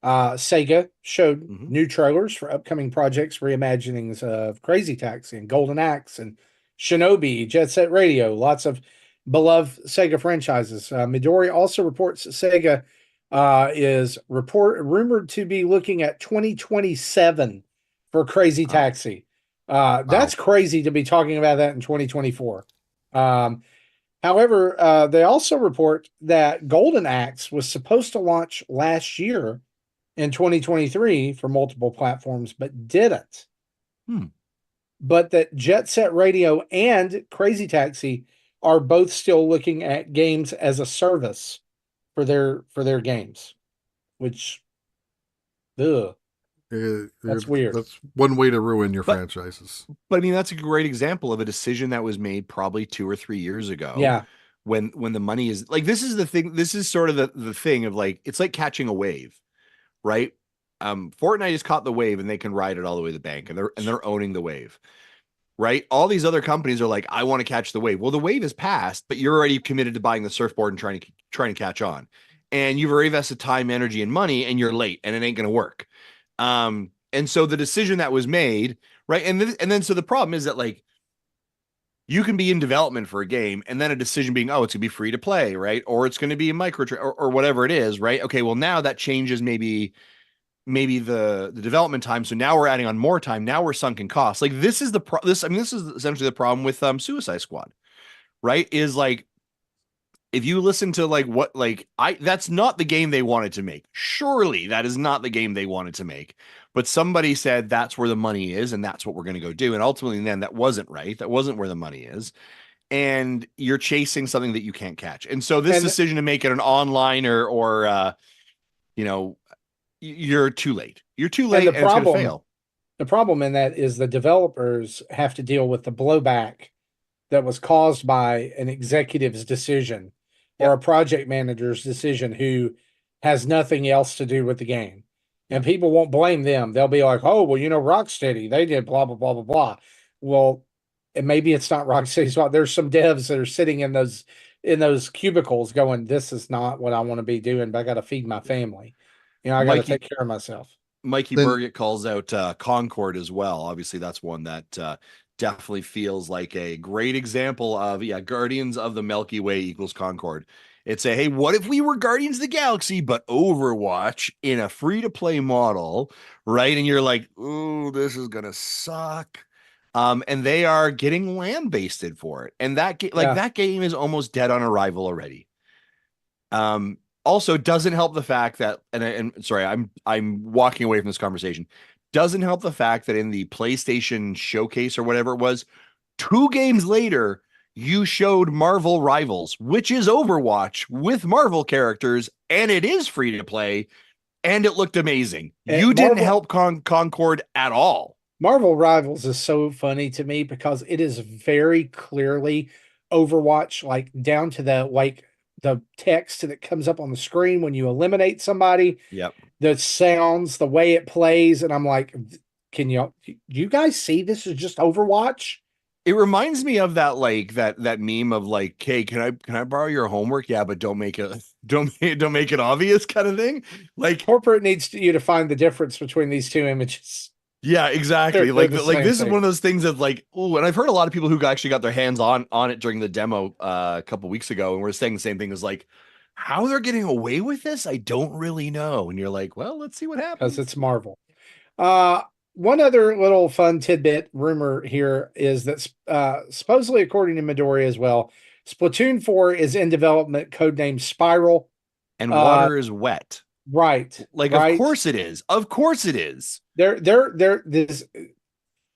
SEGA showed new trailers for upcoming projects, reimaginings of Crazy Taxi and Golden Axe and Shinobi, Jet Set Radio, lots of beloved SEGA franchises. Midori also reports that SEGA is rumored to be looking at 2027 for Crazy Taxi. That's crazy to be talking about that in 2024. However, they also report that Golden Axe was supposed to launch last year in 2023 for multiple platforms, but didn't. But that Jet Set Radio and Crazy Taxi are both still looking at games as a service for their games, which, that's weird. That's one way to ruin your franchises. But I mean, that's a great example of a decision that was made probably 2 or 3 years ago. Yeah. When the money is like, this is the thing. This is sort of the thing of like, it's like catching a wave, right? Fortnite has caught the wave and they can ride it all the way to the bank, and they're owning the wave, right? All these other companies are like, I want to catch the wave. Well, the wave is past, but you're already committed to buying the surfboard and trying to catch on, and you've already invested time, energy, and money, and you're late, and it ain't going to work. And so the decision that was made, right? And then so the problem is that like you can be in development for a game, and then a decision being, oh, it's gonna be free to play, right? Or it's going to be a or whatever it is, right? Okay, well now that changes maybe the development time. So now we're adding on more time. Now we're sunken costs. Like this is this is essentially the problem with Suicide Squad, right? Is like if you listen to like what that's not the game they wanted to make. Surely that is not the game they wanted to make. But somebody said that's where the money is, and that's what we're going to go do. And ultimately, then that wasn't right. That wasn't where the money is. And you're chasing something that you can't catch. And so this decision to make it an online or you're too late. You're too late, and it's going to fail. The problem in that is the developers have to deal with the blowback that was caused by an executive's decision or a project manager's decision who has nothing else to do with the game. And people won't blame them. They'll be like, oh, well, Rocksteady, they did blah, blah, blah, blah, blah. Well, and maybe it's not Rocksteady's fault. There's some devs that are sitting in those cubicles going, this is not what I want to be doing, but I got to feed my family. I got to take care of myself. Mikey Burgett calls out Concord as well. Obviously, that's one that definitely feels like a great example of, Guardians of the Milky Way equals Concord. It's hey, what if we were Guardians of the Galaxy, but Overwatch in a free-to-play model, right? And you're like, ooh, this is going to suck. And they are getting lambasted for it. And that game is almost dead on arrival already. Also doesn't help the fact that, and sorry, I'm walking away from this conversation. Doesn't help the fact that in the PlayStation showcase or whatever it was, 2 games later, you showed Marvel Rivals, which is Overwatch with Marvel characters, and it is free to play, and it looked amazing. And you didn't help Concord at all. Marvel Rivals is so funny to me because it is very clearly Overwatch, like down to the text that comes up on the screen when you eliminate somebody. Yep. The sounds, the way it plays, and I'm like, can you guys see this is just Overwatch? It reminds me of that like that meme of like, hey, can I borrow your homework? Yeah, but don't make it don't make it obvious kind of thing. Like Corporate needs you to find the difference between these two images. yeah, exactly. They're Like the like same this is thing. one of those things of like, oh, and I've heard a lot of people who actually got their hands on it during the demo a couple weeks ago, and we're saying the same thing as like how they're getting away with this, I don't really know. And you're like, well, let's see what Because happens. it's Marvel. Uh, one other little fun tidbit rumor here is that supposedly, according to Midori as well, Splatoon 4 is in development, codenamed Spiral. And Uh, water is wet. right, Like, of right. course it is. Of course it is.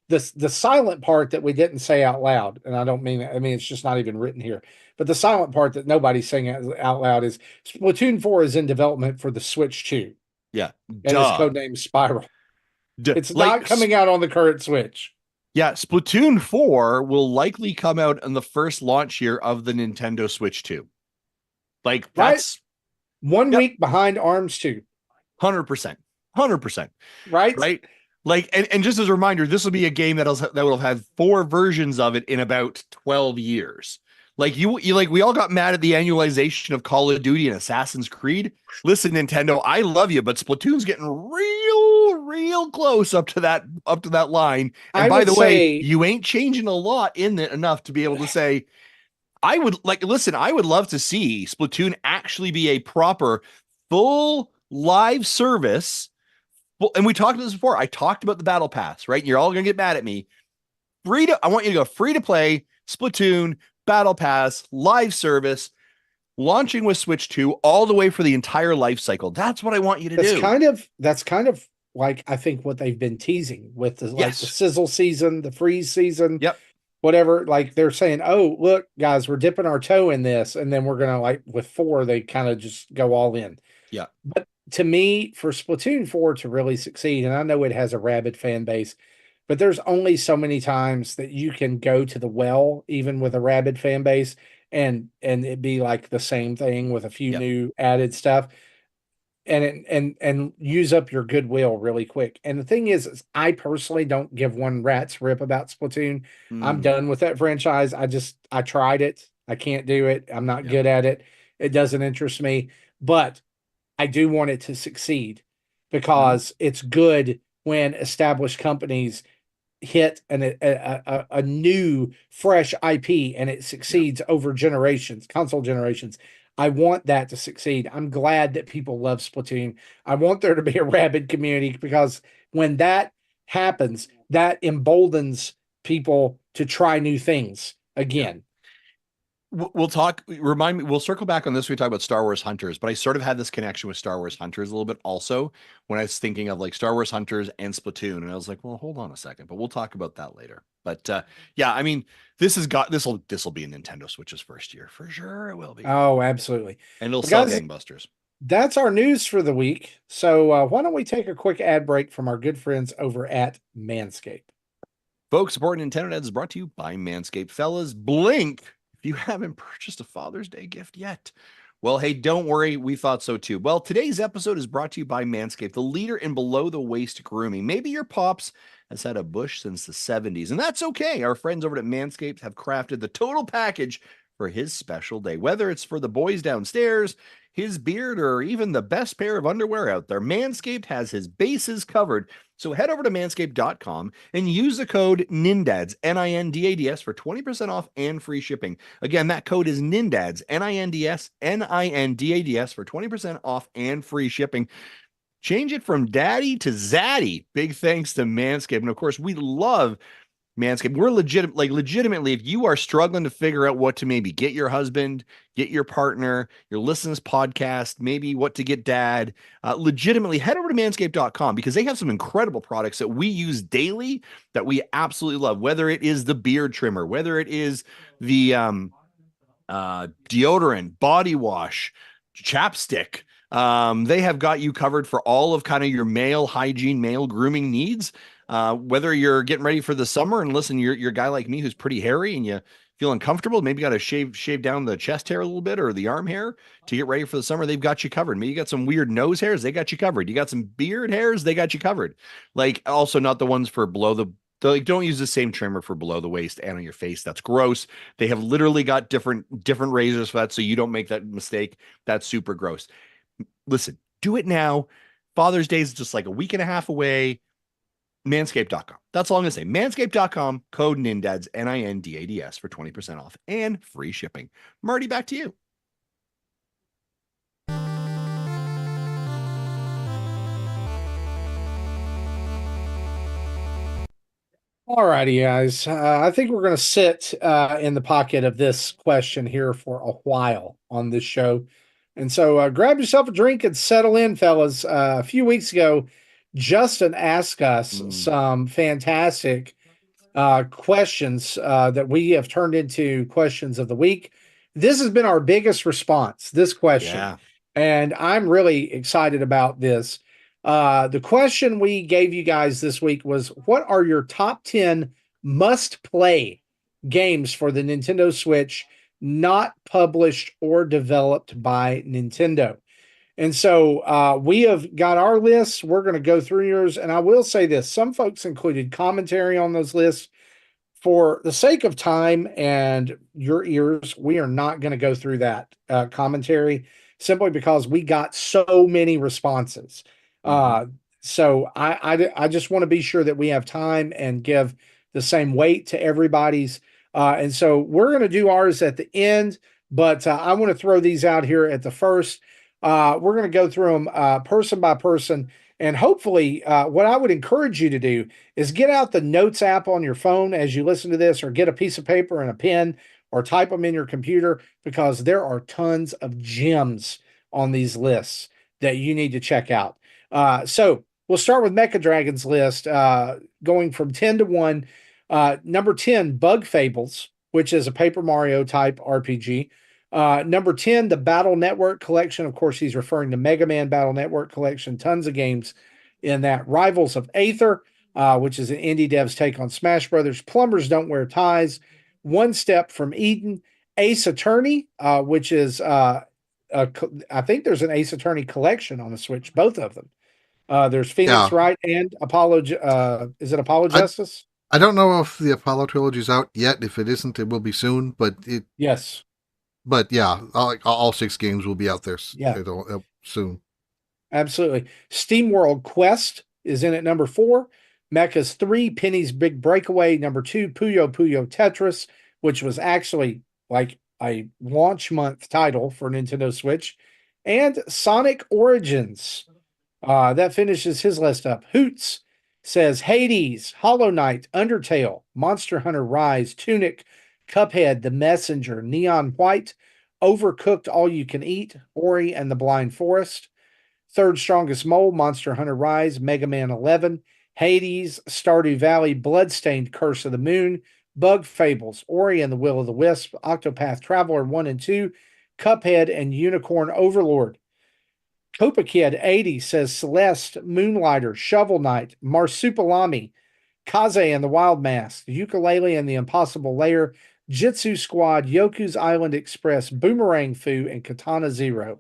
This the silent part that we didn't say out loud, and I don't mean, I mean, it's just not even written here. But the silent part that nobody's saying out loud is Splatoon 4 is in development for the Switch 2, Yeah. and it's Duh. codenamed Spiral. It's not Like, coming out on the current Switch. yeah, Splatoon 4 will likely come out in the first launch year of the Nintendo Switch 2. Like, Right? that's 1 week behind ARMS 2, 100%. 100%. right? Right? Like, and just as a reminder, this will be a game that will have had 4 versions of it in about 12 years. Like you like we all got mad at the annualization of Call of Duty and Assassin's Creed. Listen, Nintendo, I love you, but Splatoon's getting real close up to that line. And I by would the way, say, you ain't changing a lot in it enough to be able to say, I would like listen, I would love to see Splatoon actually be a proper full live service. Well, and we talked about this before. I talked about the battle pass, right? You're all gonna get mad at me. I want you to go free to play Splatoon battle pass live service launching with Switch 2 all the way for the entire life cycle. That's what I want you to that's do. kind of like, I think, what they've been teasing with the, like, the Yes. sizzle season, the freeze season. Yep. Whatever. Like, they're saying, oh, look, guys, we're dipping our toe in this, and then we're gonna, like, with 4, they kind of just go all in. Yeah. But to me, for Splatoon 4 to really succeed, and I know it has a rabid fan base, but there's only so many times that you can go to the well, even with a rabid fan base, and it be like the same thing with a few Yep. new added stuff, and use up your goodwill really quick. And the thing is I personally don't give one rat's rip about Splatoon. I'm done with that franchise. I tried it. I can't do it. I'm not good at it. It doesn't interest me, but I do want it to succeed because it's good when established companies hit a new fresh IP and it succeeds over generations, console generations. I want that to succeed. I'm glad that people love Splatoon. I want there to be a rabid community, because when that happens, that emboldens people to try new things again. We'll talk. Remind me. We'll circle back on this. We talk about Star Wars Hunters, but I sort of had this connection with Star Wars Hunters a little bit also when I was thinking of like Star Wars Hunters and Splatoon, and I was like, well, hold on a second, but we'll talk about that later. But yeah, I mean, this will be a Nintendo Switch's first year for sure. It will be. Oh, absolutely, and it'll well, sell guys, gangbusters. That's our news for the week. So why don't we take a quick ad break from our good friends over at Manscaped? Folks, supporting Nintendo Dads is brought to you by Manscaped. Fellas, blink if you haven't purchased a Father's Day gift yet. Well, hey, don't worry. We thought so too. Well, today's episode is brought to you by Manscaped, the leader in below the waist grooming. Maybe your pops has had a bush since the 70s, and that's okay. Our friends over at Manscaped have crafted the total package for his special day. Whether it's for the boys downstairs, his beard, or even the best pair of underwear out there, Manscaped has his bases covered. So head over to manscaped.com and use the code NINDADS, NINDADS, for 20% off and free shipping. Again, that code is NINDADS, NINDADS, for 20% off and free shipping. Change it from daddy to zaddy. Big thanks to Manscaped. And of course, we love Manscaped. We're legitimately, if you are struggling to figure out what to maybe get your husband, get your partner, you're listening to this podcast, maybe what to get dad, legitimately head over to manscaped.com, because they have some incredible products that we use daily that we absolutely love, whether it is the beard trimmer, whether it is the deodorant, body wash, chapstick. They have got you covered for all of kind of your male hygiene, male grooming needs. Whether you're getting ready for the summer, and listen, you're a guy like me who's pretty hairy, and you feel uncomfortable, maybe got to shave down the chest hair a little bit or the arm hair to get ready for the summer, they've got you covered. Maybe you got some weird nose hairs, they got you covered. You got some beard hairs, they got you covered. Like, also not the ones for below like, don't use the same trimmer for below the waist and on your face. That's gross. They have literally got different razors for that, so you don't make that mistake. That's super gross. Listen, do it now. Father's Day is just like a week and a half away. Manscaped.com. That's all I'm going to say. Manscaped.com, code NINDADS, NINDADS, for 20% off and free shipping. Marty, back to you. All righty, guys. I think we're going to sit in the pocket of this question here for a while on this show. And so grab yourself a drink and settle in, fellas. A few weeks ago, Justin asked us some fantastic questions that we have turned into questions of the week. This has been our biggest response, this question. Yeah. And I'm really excited about this. The question we gave you guys this week was, what are your top 10 must-play games for the Nintendo Switch not published or developed by Nintendo? And so we have got our lists. We're going to go through yours. And I will say this, some folks included commentary on those lists. For the sake of time and your ears, we are not going to go through that commentary simply because we got so many responses. So I just want to be sure that we have time and give the same weight to everybody's. And so we're going to do ours at the end, but I want to throw these out here at the first. We're going to go through them person by person. And hopefully what I would encourage you to do is get out the Notes app on your phone as you listen to this, or get a piece of paper and a pen, or type them in your computer, because there are tons of gems on these lists that you need to check out. So we'll start with Mecha Dragon's list, going from 10 to 1. Number 10, Bug Fables, which is a Paper Mario type RPG. Number 10, the Battle Network Collection. Of course, he's referring to Mega Man Battle Network Collection. Tons of games in that. Rivals of Aether, which is an indie dev's take on Smash Brothers. Plumbers Don't Wear Ties. One Step from Eden. Ace Attorney, which is, I think there's an Ace Attorney collection on the Switch, both of them. There's Phoenix Wright and Apollo. Is it Apollo Justice? I don't know if the Apollo trilogy is out yet. If it isn't, it will be soon. But yes. But yeah, all 6 games will be out there soon. Absolutely. SteamWorld Quest is in at number 4. Mecha's 3, Penny's Big Breakaway. Number 2, Puyo Puyo Tetris, which was actually like a launch month title for Nintendo Switch. And Sonic Origins. That finishes his list up. Hoots says Hades, Hollow Knight, Undertale, Monster Hunter Rise, Tunic, Cuphead, The Messenger, Neon White, Overcooked All You Can Eat, Ori and the Blind Forest. Third Strongest Mole, Monster Hunter Rise, Mega Man 11, Hades, Stardew Valley, Bloodstained Curse of the Moon, Bug Fables, Ori and the Will of the Wisp, Octopath Traveler 1 and 2, Cuphead, and Unicorn Overlord. Copa Kid 80 says Celeste, Moonlighter, Shovel Knight, Marsupilami, Kaze and the Wild Mask, Yooka-Laylee and the Impossible Lair, Jitsu Squad, Yoku's Island Express, Boomerang Fu, and Katana Zero.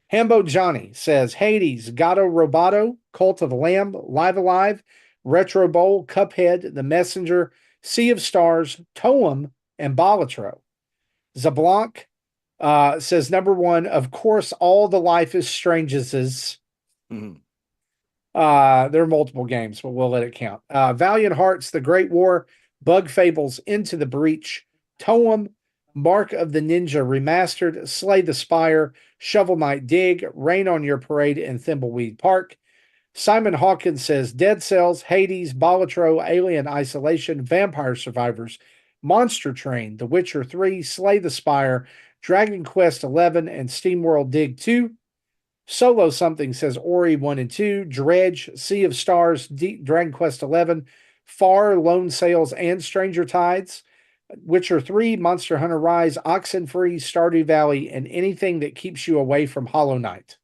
Hambo Johnny says Hades, Gato Roboto, Cult of the Lamb, Live Alive, Retro Bowl, Cuphead, The Messenger, Sea of Stars, Toem, and Balatro. Zablanc says number 1, of course, all the Life is Strange's. There are multiple games, but we'll let it count. Valiant Hearts, The Great War, Bug Fables, Into the Breach, Toem, Mark of the Ninja Remastered, Slay the Spire, Shovel Knight Dig, Rain on Your Parade, and Thimbleweed Park. Simon Hawkins says Dead Cells, Hades, Balatro, Alien Isolation, Vampire Survivors, Monster Train, The Witcher 3, Slay the Spire, Dragon Quest 11, and SteamWorld Dig 2. Solo Something says Ori 1 and 2, Dredge, Sea of Stars, Dragon Quest 11, Far, Lone Sails, and Stranger Tides, Witcher 3, Monster Hunter Rise, Oxenfree, Stardew Valley, and anything that keeps you away from Hollow Knight.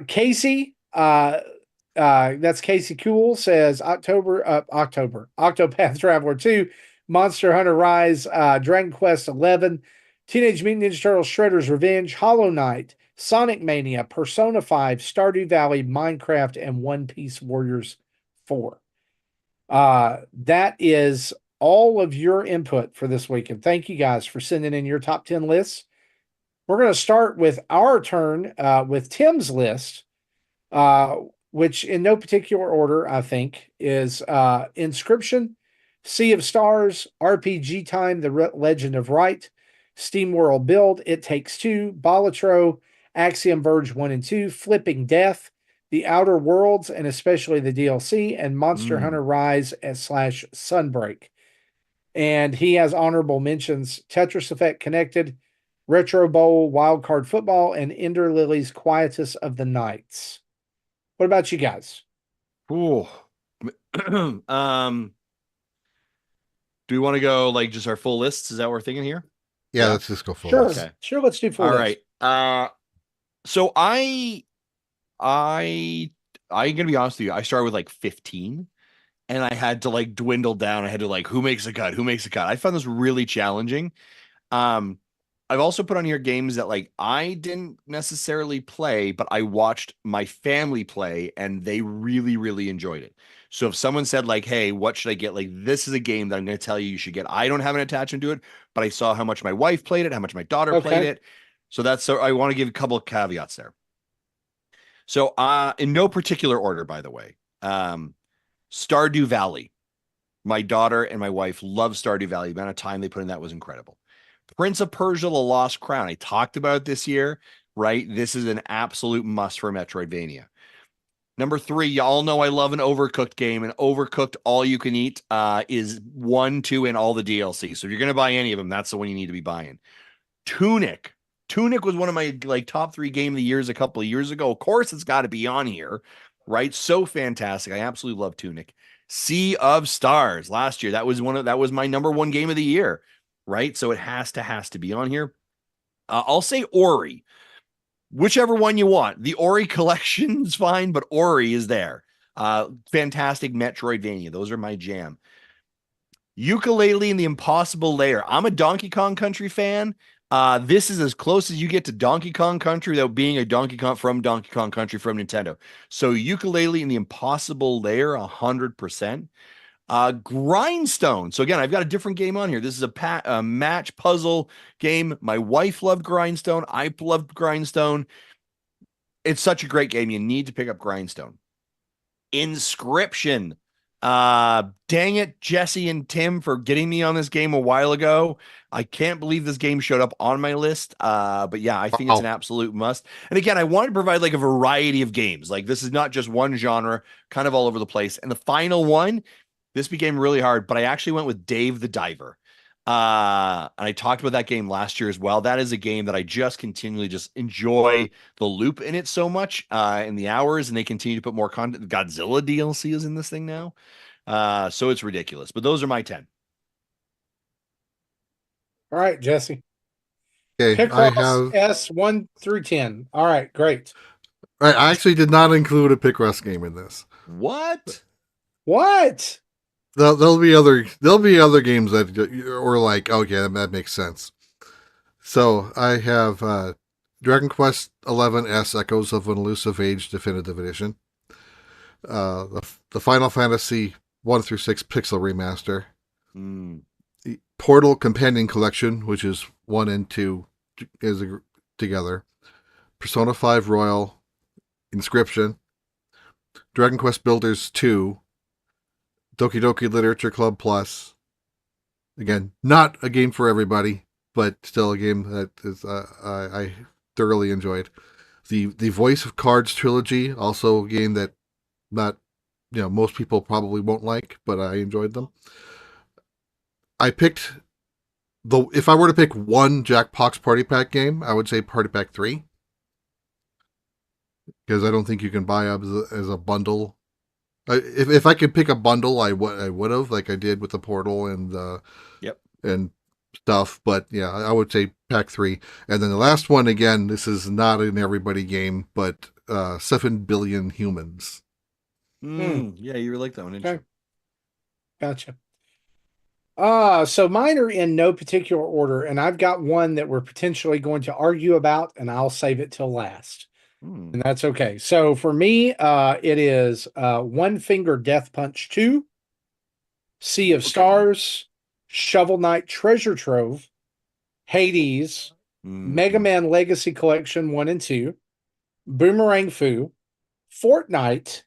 Casey That's Casey Cool says Octopath Traveler 2, Monster Hunter Rise, Dragon Quest 11, Teenage Mutant Ninja Turtles Shredder's Revenge, Hollow Knight, Sonic Mania, Persona 5, Stardew Valley, Minecraft, and One Piece Warriors 4. That is all of your input for this week. And thank you guys for sending in your top 10 lists. We're going to start with our turn with Tim's list, which in no particular order, I think, is Inscription, Sea of Stars, RPG Time, The Legend of Right, SteamWorld Build, It Takes Two, Balatro, Axiom Verge 1 and 2, Flipping Death, The Outer Worlds, and especially the DLC, and Monster Hunter Rise / Sunbreak. And he has honorable mentions Tetris Effect Connected, Retro Bowl, Wildcard Football, and Ender Lily's Quietus of the Nights. What about you guys? Ooh. Do we want to go like just our full lists? Is that what we're thinking here? Yeah, let's just go full sure. list. Okay. Sure, let's do full All list. right. So I'm gonna be honest with you. I started with like 15, and I had to like dwindle down. I had to like who makes a cut. I found this really challenging. I've also put on here games that like I didn't necessarily play, but I watched my family play, and they really, really enjoyed it. So if someone said like, "Hey, what should I get?" Like, this is a game that I'm going to tell you should get. I don't have an attachment to it, but I saw how much my wife played it, how much my daughter played it. So I want to give a couple of caveats there. So, in no particular order, by the way, Stardew Valley. My daughter and my wife love Stardew Valley. The amount of time they put in that was incredible. Prince of Persia: The Lost Crown. I talked about it this year, right? This is an absolute must for Metroidvania. Number 3, y'all know I love an Overcooked game, and Overcooked All You Can Eat is 1, 2, and all the DLC. So if you're going to buy any of them, that's the one you need to be buying. Tunic. Tunic was one of my like top 3 game of the years a couple of years ago. Of course, it's got to be on here, right? So fantastic. I absolutely love Tunic. Sea of Stars last year. That was my number 1 game of the year, right? So it has to be on here. I'll say Ori. Whichever one you want. The Ori collection is fine, but Ori is there. Fantastic Metroidvania. Those are my jam. Yooka-Laylee and the Impossible Lair. I'm a Donkey Kong Country fan. This is as close as you get to Donkey Kong Country without being a Donkey Kong Country from Nintendo. So Yooka-Laylee and the Impossible Lair, 100%. Grindstone. So again, I've got a different game on here. This is a match puzzle game. My wife loved Grindstone. I loved Grindstone. It's such a great game. You need to pick up Grindstone. Inscription. Dang it, Jesse and Tim, for getting me on this game a while ago. I can't believe this game showed up on my list. But yeah, I think it's an absolute must. And again, I want to provide like a variety of games. Like, this is not just one genre, kind of all over the place. And the final one, this became really hard, but I actually went with Dave the Diver. And I talked about that game last year as well. That is a game that I just continually just enjoy the loop in it so much, in the hours, and they continue to put more content. Godzilla DLC is in this thing now. So it's ridiculous, but those are my 10. All right, Jesse. Okay, I have S1 through 10. All right, great. All right, I actually did not include a Picross game in this. What? There'll be other games that are like, okay, that makes sense. So I have Dragon Quest 11S Echoes of an Elusive Age Definitive Edition, the Final Fantasy 1 through 6 Pixel Remaster, the Portal Companion Collection, which is 1 and 2 together, Persona 5 Royal, Inscription, Dragon Quest Builders 2, Doki Doki Literature Club Plus. Again, not a game for everybody, but still a game that is I thoroughly enjoyed. The Voice of Cards trilogy, also a game that most people probably won't like, but I enjoyed them. I picked if I were to pick one Jackbox Party Pack game, I would say Party Pack 3. Because I don't think you can buy up as a bundle. If I could pick a bundle, I would have, like I did with the Portal and and stuff. But yeah, I would say Pack 3. And then the last one, again, this is not an everybody game, but 7 Billion Humans. Yeah, you like that one, didn't Okay. you? Gotcha. So mine are in no particular order, and I've got one that we're potentially going to argue about, and I'll save it till last. And that's okay. So for me, it is One Finger Death Punch 2, Sea of Stars, Shovel Knight Treasure Trove, Hades, Mega Man Legacy Collection 1 and 2, Boomerang Fu, Fortnite,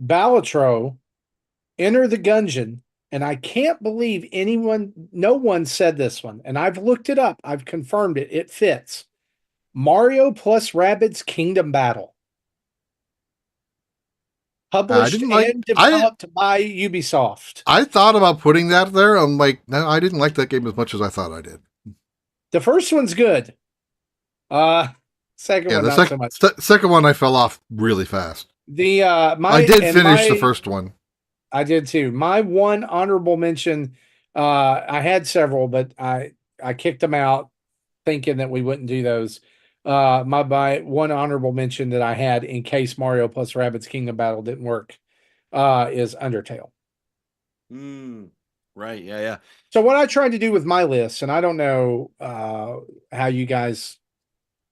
Balatro, Enter the Gungeon, and I can't believe no one said this one, and I've looked it up. I've confirmed it. It fits. Mario plus Rabbids Kingdom Battle. Published and developed by Ubisoft. I thought about putting that there. I'm like, no, I didn't like that game as much as I thought I did. The first one's good. Second one, not so much. Second one, I fell off really fast. I did finish the first one. I did too. My one honorable mention, I had several, but I kicked them out thinking that we wouldn't do those. My one honorable mention that I had in case Mario plus Rabbids Kingdom Battle didn't work is Undertale. Right. Yeah. So what I tried to do with my list, and I don't know how you guys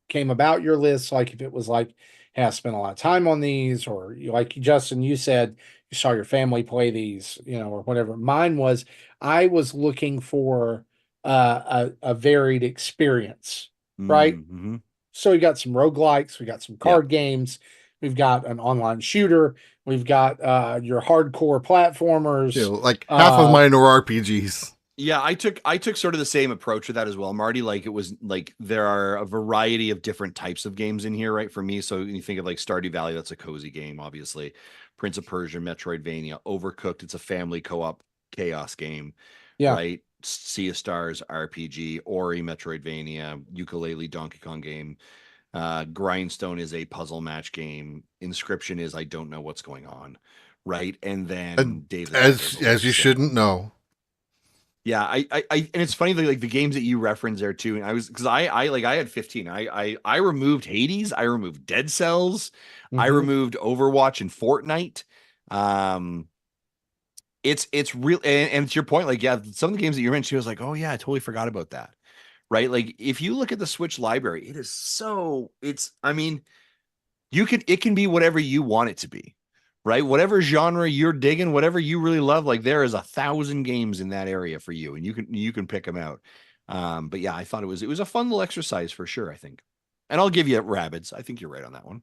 came about your list, like if it was like, hey, I spent a lot of time on these, or like Justin, you said you saw your family play these, or whatever. Mine was, I was looking for a varied experience, right? Mm-hmm. So we got some roguelikes, we got some card games, we've got an online shooter, we've got your hardcore platformers. Like half of mine are RPGs. Yeah, I took sort of the same approach with that as well, Marty. Like it was like there are a variety of different types of games in here, right? For me, so you think of like Stardew Valley, that's a cozy game, obviously. Prince of Persia, Metroidvania, Overcooked, it's a family co-op chaos game, right? Sea of Stars RPG, Ori Metroidvania, Ukulele Donkey Kong game, Grindstone is a puzzle match game, Inscription is I don't know what's going on, right? And then David, as you shouldn't know. Yeah, I and it's funny like the games that you referenced there too. And I was because I had 15. I removed Hades, I removed Dead Cells, I removed Overwatch and Fortnite. It's real, and to your point, like some of the games that you mentioned, I was like, oh yeah, I totally forgot about that. Right? Like if you look at the Switch library, I mean, it can be whatever you want it to be. Right? Whatever genre you're digging, whatever you really love, like there is 1,000 games in that area for you, and you can pick them out. But yeah, I thought it was a fun little exercise for sure, I think. And I'll give you Rabbids. I think you're right on that one.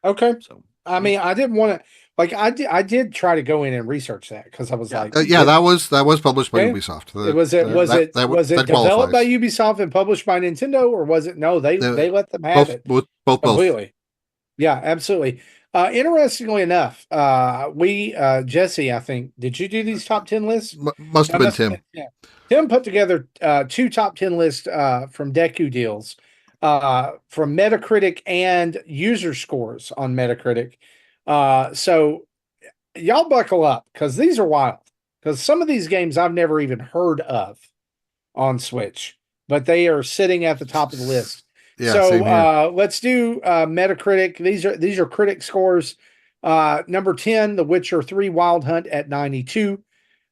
Okay. So I mean, I didn't want to I did try to go in and research that because I was like, that was published by Ubisoft. Was it developed by Ubisoft and published by Nintendo, or was it they let them have it both completely? Yeah, absolutely. Interestingly enough, Jesse, I think, did you do these top 10 lists? Must have been Tim. Yeah. Tim put together 2 top 10 lists from Deku Deals, from Metacritic and user scores on Metacritic. So y'all buckle up because these are wild. Because some of these games I've never even heard of on Switch, but they are sitting at the top of the list. Yeah, so let's do Metacritic. These are critic scores. Number 10, The Witcher 3 Wild Hunt at 92.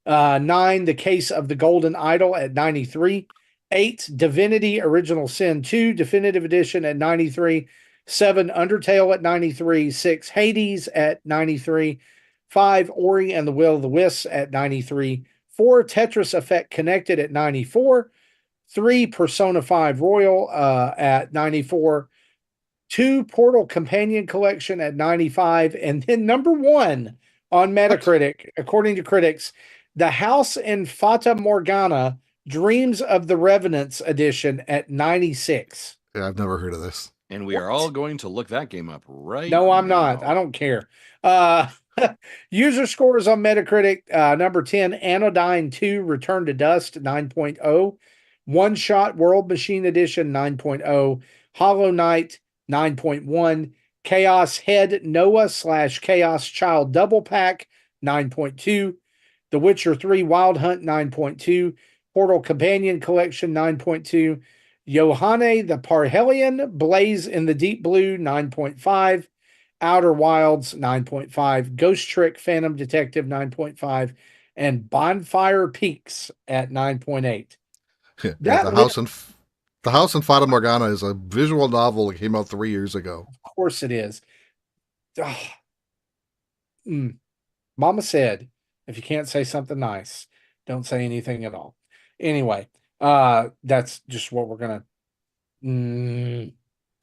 9, The Case of the Golden Idol at 93. 8, Divinity Original Sin 2 Definitive Edition at 93. 7, Undertale at 93. 6, Hades at 93. 5, Ori and the Will of the Wisps at 93. 4, Tetris Effect Connected at 94. 3, Persona 5 Royal at 94. 2, Portal Companion Collection at 95. And then number 1 on Metacritic, according to critics, The House in Fata Morgana Dreams of the Revenants Edition at 96. Yeah, I've never heard of this. And we are all going to look that game up right No, I'm now. not. I don't care. User scores on Metacritic, number 10, Anodyne 2 Return to Dust 9.0. One Shot World Machine Edition 9.0. Hollow Knight 9.1. Chaos Head Noah / Chaos Child Double Pack 9.2. The Witcher 3 Wild Hunt 9.2. Portal Companion Collection 9.2. Yohane the Parhelion Blaze in the Deep Blue 9.5. Outer Wilds 9.5, Ghost Trick Phantom Detective 9.5, and Bonfire Peaks at 9.8. Yeah, That the House in Fata Morgana is a visual novel that came out 3 years ago. Of course it is. Mama said, if you can't say something nice, don't say anything at all. Anyway, that's just what we're gonna.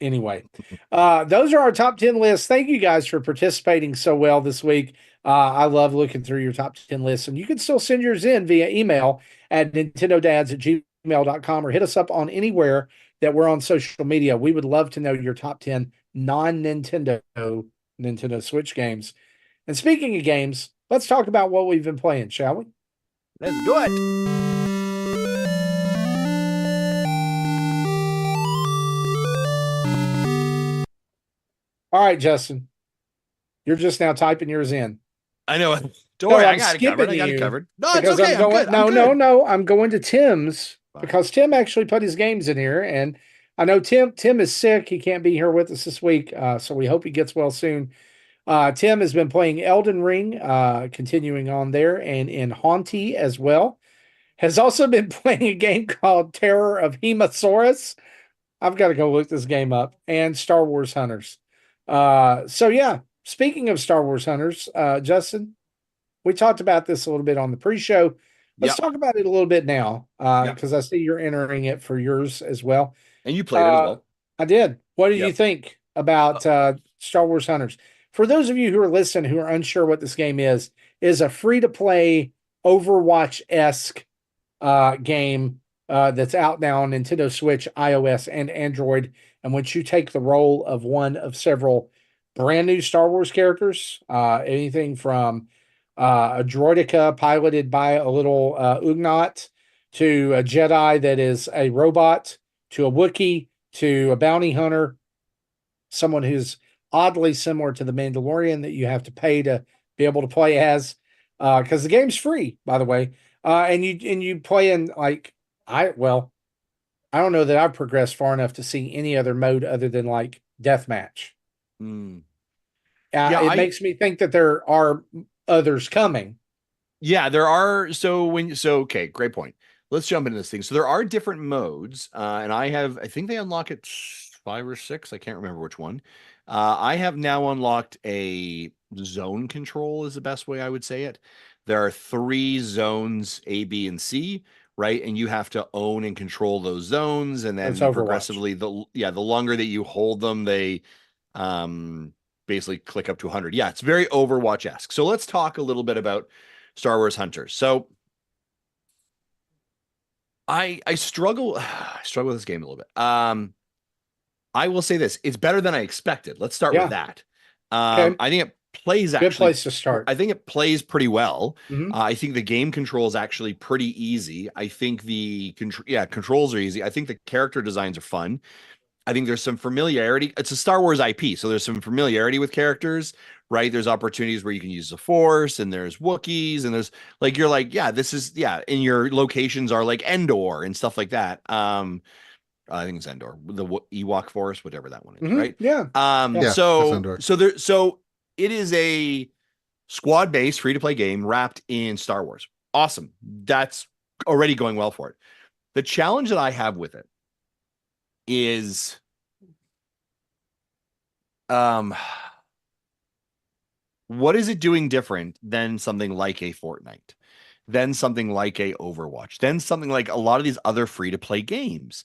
Anyway, those are our top 10 lists. Thank you guys for participating so well this week. I love looking through your top 10 lists, and you can still send yours in via email at nintendodads@gmail.com or hit us up on anywhere that we're on social media. We would love to know your top 10 non-Nintendo Nintendo Switch games. And speaking of games, let's talk about what we've been playing, shall we? Let's do it. All right, Justin. You're just now typing yours in. I know. Don't worry, I got it covered. No, it's okay. I'm good. No. I'm going to Tim's because Tim actually put his games in here, and I know Tim is sick. He can't be here with us this week, so we hope he gets well soon. Tim has been playing Elden Ring, continuing on there, and in Hauntii as well. Has also been playing a game called Terror of Hemasaurus. I've got to go look this game up, and Star Wars Hunters. So yeah, speaking of Star Wars Hunters, Justin, we talked about this a little bit on the pre-show. Let's talk about it a little bit now, because I see you're entering it for yours as well. And you played it as well. I did. What did you think about Star Wars Hunters? For those of you who are listening who are unsure what this game is a free-to-play Overwatch-esque game that's out now on Nintendo Switch, iOS, and Android. And once you take the role of one of several brand new Star Wars characters, anything from a droideka piloted by a little Ugnaught, to a Jedi that is a robot, to a Wookiee, to a bounty hunter, someone who's oddly similar to the Mandalorian that you have to pay to be able to play as, because the game's free, by the way. And you play in I don't know that I've progressed far enough to see any other mode other than like deathmatch. It makes me think that there are others coming. Yeah, there are. Okay, great point. Let's jump into this thing. So there are different modes, and I think they unlock it 5 or 6. I can't remember which one. I have now unlocked a zone control is the best way I would say it. There are 3 zones, A, B, and C, right? And you have to own and control those zones, and then progressively, the longer that you hold them, they basically click up to 100. Yeah, it's very Overwatch-esque. So let's talk a little bit about Star Wars Hunters. So I struggle with this game a little bit. I will say this: it's better than I expected. Let's start with that. Okay. I think it plays good place to start. I think it plays pretty well. I think the game control is actually pretty easy. I think the controls are easy. I think the character designs are fun. I think there's some familiarity. It's a Star Wars IP, so there's some familiarity with characters, right? There's opportunities where you can use the Force, and there's Wookiees, and there's and your locations are like Endor and stuff like that. I think it's Endor, the Ewok Forest, whatever that one is, right? Yeah. So it is a squad-based free-to-play game wrapped in Star Wars. Awesome. That's already going well for it. The challenge that I have with it is what is it doing different than something like a Fortnite, than something like a Overwatch, than something like a lot of these other free-to-play games?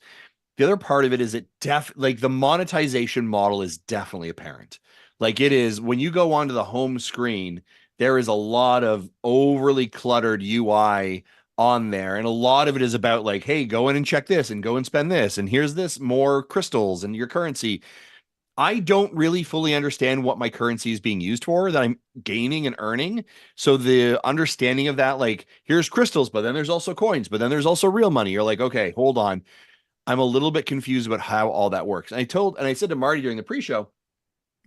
The other part of it is the monetization model is definitely apparent. Like it is when you go onto the home screen, there is a lot of overly cluttered UI on there. And a lot of it is about like, hey, go in and check this and go and spend this. And here's this more crystals and your currency. I don't really fully understand what my currency is being used for, that I'm gaining and earning. So the understanding of that, like here's crystals, but then there's also coins, but then there's also real money. You're like, okay, hold on. I'm a little bit confused about how all that works. And I said to Marty during the pre-show,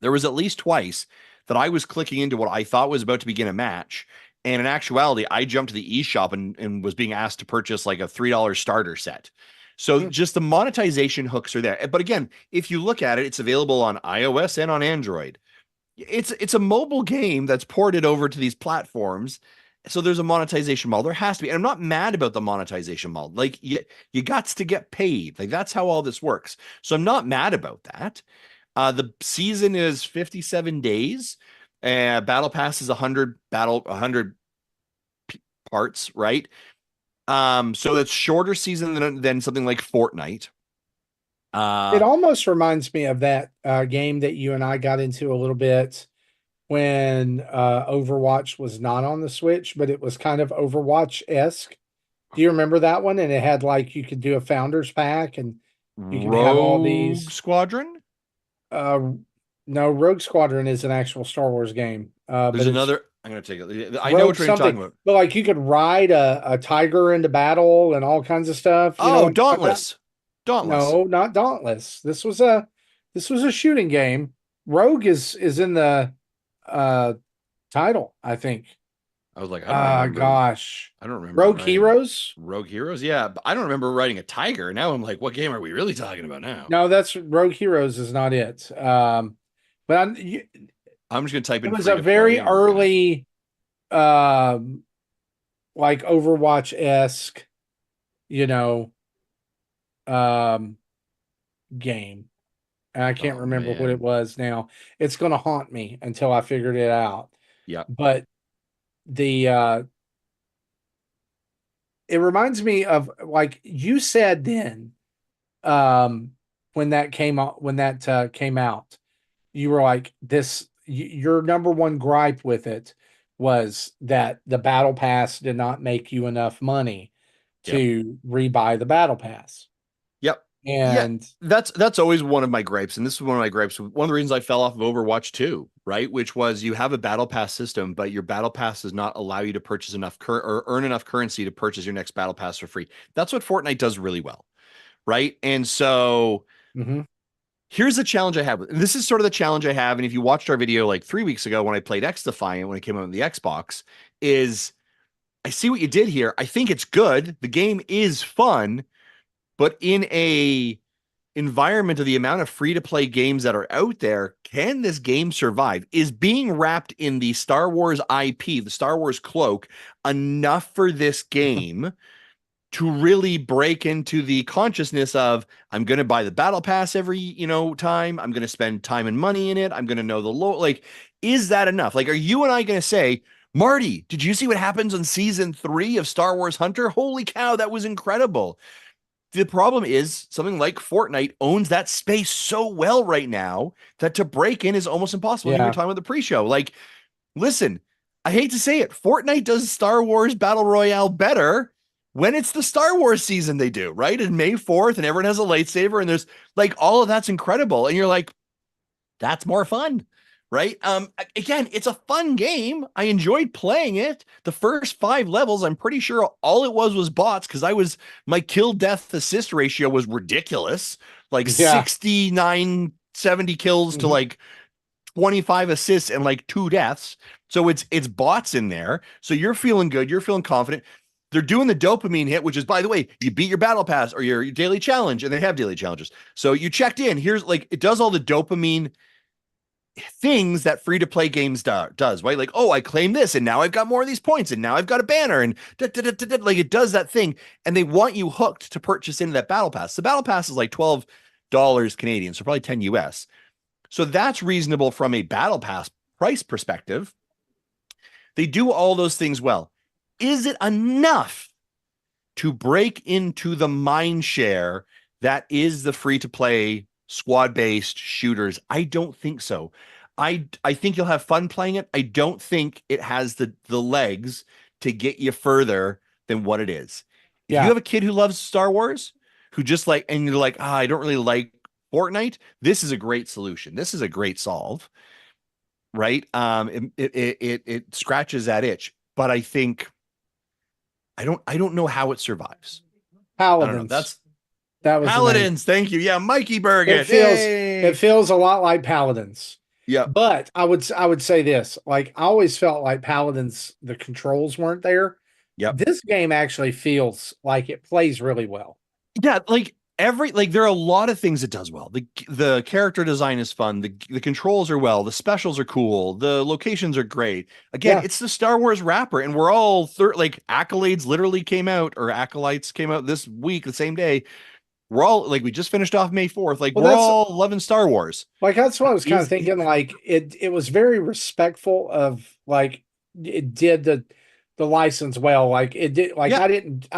there was at least twice that I was clicking into what I thought was about to begin a match. And in actuality, I jumped to the eShop and was being asked to purchase like a $3 starter set. So just the monetization hooks are there. But again, if you look at it, it's available on iOS and on Android. it's a mobile game that's ported over to these platforms. So there's a monetization model. There has to be. And I'm not mad about the monetization model. Like you got to get paid. Like that's how all this works. So I'm not mad about that. The season is 57 days. Battle Pass is 100 parts, right? So that's shorter season than something like Fortnite. It almost reminds me of that game that you and I got into a little bit when Overwatch was not on the Switch, but it was kind of Overwatch-esque. Do you remember that one? And it had like you could do a founders pack and you could have all these Squadron. No, Rogue Squadron is an actual Star Wars game. There's another. I'm gonna take it. I know what you're talking about. But like you could ride a tiger into battle and all kinds of stuff. Oh, Dauntless. Dauntless. No, not Dauntless. This was a shooting game. Rogue is in the title, I think. I was like, I don't remember. Gosh. I don't remember. Rogue Heroes? Rogue Heroes, yeah. But I don't remember riding a tiger. Now I'm like, what game are we really talking about now? No, that's Rogue Heroes is not it. But I'm just gonna type in. It was a very early like Overwatch-esque, game. And I can't remember what it was now. It's gonna haunt me until I figured it out. Yeah. But it reminds me of like you said then, when that came out, you were like your number one gripe with it was that the battle pass did not make you enough money to rebuy the battle pass. Yep. And that's always one of my gripes. And this is one of my gripes. One of the reasons I fell off of Overwatch 2, right? Which was you have a battle pass system, but your battle pass does not allow you to purchase enough or earn enough currency to purchase your next battle pass for free. That's what Fortnite does really well. Right. And so here's the challenge I have. And this is sort of the challenge I have. And if you watched our video like 3 weeks ago when I played X Defiant, when it came out on the Xbox, is I see what you did here. I think it's good. The game is fun, but in a environment of the amount of free-to-play games that are out there, can this game survive? Is being wrapped in the Star Wars IP, the Star Wars cloak, enough for this game to really break into the consciousness of, I'm going to buy the battle pass every, time. I'm going to spend time and money in it. I'm going to know the lore. Like, is that enough? Like, are you and I going to say, Marty, did you see what happens on season 3 of Star Wars Hunter? Holy cow, that was incredible. The problem is something like Fortnite owns that space so well right now that to break in is almost impossible. You were talking about the pre-show. Like, listen, I hate to say it, Fortnite does Star Wars Battle Royale better when it's the Star Wars season they do, right? And May 4th, and everyone has a lightsaber, and there's like all of that's incredible. And you're like, that's more fun, right? Again, it's a fun game. I enjoyed playing it. The first 5 levels, I'm pretty sure all it was bots, because my kill death assist ratio was ridiculous. Like 69, 70 kills to like 25 assists and like 2 deaths. So it's bots in there. So you're feeling good. You're feeling confident. They're doing the dopamine hit, which is, by the way, you beat your battle pass or your daily challenge, and they have daily challenges. So you checked in. Here's like, it does all the dopamine things that free-to-play games does, right? Like, oh, I claim this, and now I've got more of these points, and now I've got a banner, and like it does that thing, and they want you hooked to purchase into that battle pass. The battle pass is like $12 Canadian, so probably 10 US. So that's reasonable from a battle pass price perspective. They do all those things well. Is it enough to break into the mind share that is the free-to-play squad-based shooters? I don't think so. I think you'll have fun playing it. I don't think it has the legs to get you further than what it is. If you have a kid who loves Star Wars, who just like, and you're like, I don't really like Fortnite, this is a great solution. This is a great solve, right? It scratches that itch, but I think I don't know how it survives. Paladins. That was Paladins. Thank you. Yeah, Mikey Bergen. It feels a lot like Paladins. Yeah. But I would say this. Like, I always felt like Paladins, the controls weren't there. Yeah. This game actually feels like it plays really well. Yeah, like there are a lot of things it does well. The character design is fun. The controls are well. The specials are cool. The locations are great. Again, it's the Star Wars wrapper, and we're all accolades literally came out, or acolytes came out this week, the same day. We're all we just finished off May 4th. We're all loving Star Wars. That's what I was kind of thinking. It was very respectful of it did the license well. It did I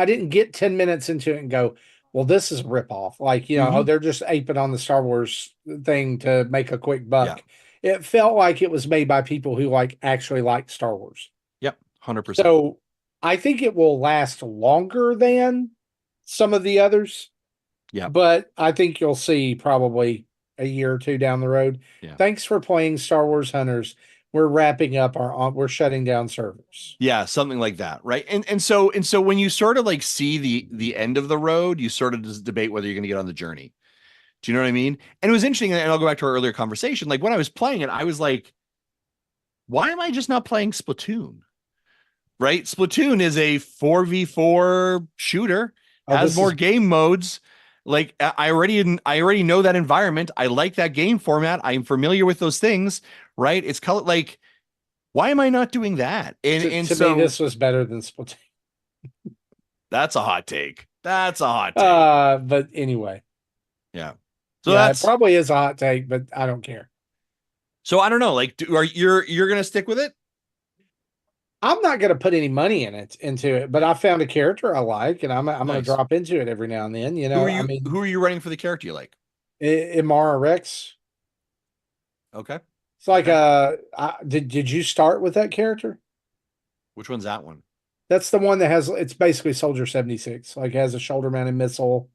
didn't get 10 minutes into it and go, well, this is a ripoff. They're just aping on the Star Wars thing to make a quick buck. Yeah. It felt like it was made by people who actually liked Star Wars. Yep, 100%. So I think it will last longer than some of the others. Yeah. But I think you'll see probably a year or two down the road. Yeah. Thanks for playing Star Wars Hunters. We're wrapping up we're shutting down servers. Yeah, something like that, right? And so when you sort of see the end of the road, you sort of just debate whether you're going to get on the journey. Do you know what I mean? And it was interesting, and I'll go back to our earlier conversation. When I was playing it, I was like, why am I just not playing Splatoon? Right? Splatoon is a 4v4 shooter, has more game modes. I already know that environment. I like that game format. I'm familiar with those things, right? It's called why am I not doing that? And to me, this was better than Splatoon. That's a hot take. But anyway. Yeah. So it probably is a hot take, but I don't care. So I don't know. You're gonna stick with it? I'm not going to put any money into it, but I found a character I like, and I'm going to drop into it every now and then. Who are you running for the character you like? Imara Rex. Okay. It's did you start with that character? Which one's that one? That's the one that it's basically Soldier 76. Has a shoulder mounted missile.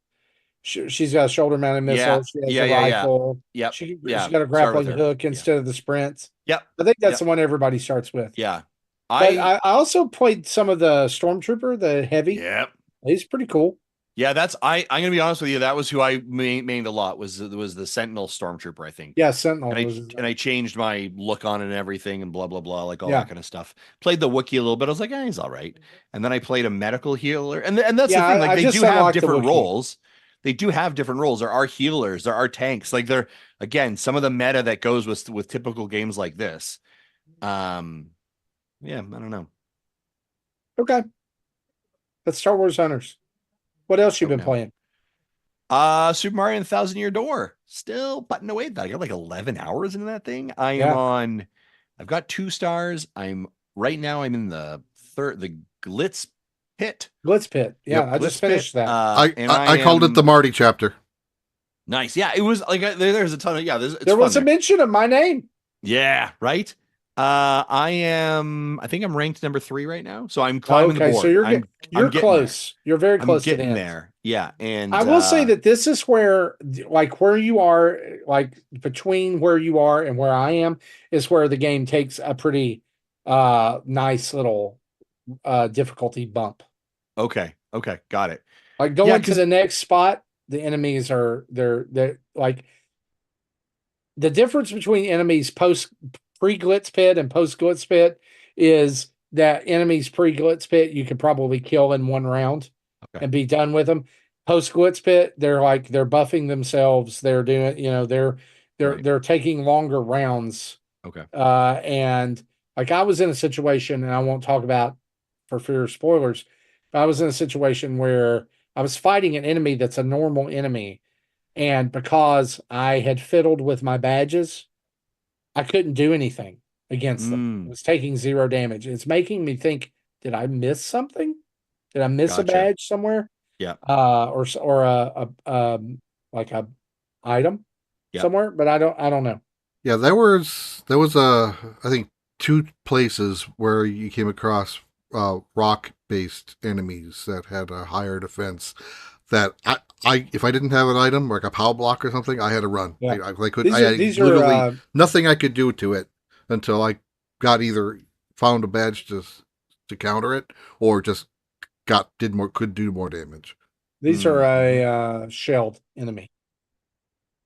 She's got a shoulder mounted missile. She has a rifle. Yeah. She's got a grappling hook instead of the sprints. Yep. I think that's the one everybody starts with. Yeah. I also played some of the Stormtrooper, the heavy. Yep. He's pretty cool. Yeah, I'm gonna be honest with you. That was who I mained a lot. Was the Sentinel Stormtrooper, I think. Yeah, Sentinel. And I changed my look on and everything and blah blah blah, all that kind of stuff. Played the Wookiee a little bit. I was like, he's all right. And then I played a medical healer, and that's the thing. They do have different roles. They do have different roles. There are healers. There are tanks. They're again some of the meta that goes with typical games like this. Yeah, I don't know. Okay. That's Star Wars Hunters. What else you been playing? Super Mario and the Thousand Year Door. Still putting away that. I got 11 hours into that thing. I've got 2 stars. I'm in the Glitz Pit. Glitz Pit. Yeah, I just finished that. I called it the Marty chapter. Nice. Yeah, it was there's a ton of there was a mention of my name. Yeah, right. I think I'm ranked number 3 right now, so I'm climbing the board. So you're close. You're very close. I'm getting there. Yeah, and I will say that this is where where you are, between where you are and where I am, is where the game takes a pretty nice little difficulty bump. Okay, got it. Going to the next spot, the enemies are they're the difference between enemies pre-Glitz Pit and post-Glitz Pit is that enemies pre-Glitz Pit you could probably kill in 1 round and be done with them. Post-Glitz Pit, they're buffing themselves. They're doing, they're taking longer rounds. Okay. And I was in a situation, and I won't talk about for fear of spoilers, but I was in a situation where I was fighting an enemy that's a normal enemy, and because I had fiddled with my badges, I couldn't do anything against them. It was taking 0 damage. It's making me think, did I miss something? Did I miss a badge somewhere? Yeah. Or a item somewhere, but I don't know. Yeah, there was I think 2 places where you came across rock-based enemies that had a higher defense. That I if I didn't have an item like a power block or something, I had to run. Yeah. I had literally nothing I could do to it until I got either found a badge to counter it or just could do more damage. These are a shelled enemy.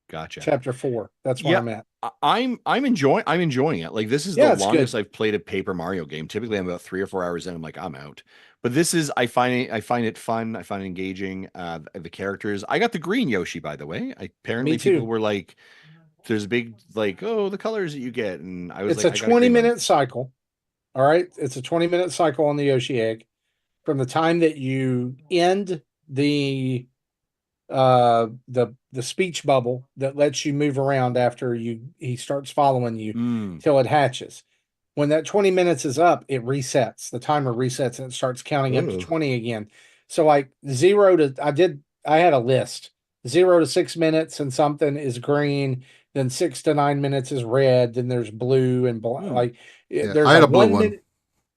Gotcha. Chapter 4. That's where I'm at. I'm enjoying it. This is the longest I've played a Paper Mario game. Typically I'm about 3 or 4 hours in. I'm like, I'm out. But this is I find it fun. I find it engaging. The characters. I got the green Yoshi, by the way. Me Apparently people too. were like, there's a big like, oh, the colors that you get, and I was It's like, a I got a green one. 20-minute cycle. All right. It's a 20-minute cycle on the Yoshi egg. From the time that you end the the speech bubble that lets you move around after he starts following you Mm. till it hatches. When that 20 minutes is up, it resets. The timer resets and it starts counting up to Ooh. 20 again. So like I had a list. 0 to 6 minutes and something is green, then 6 to 9 minutes is red, then there's blue and black. Hmm. Yeah, There's I a had a blue one one. minute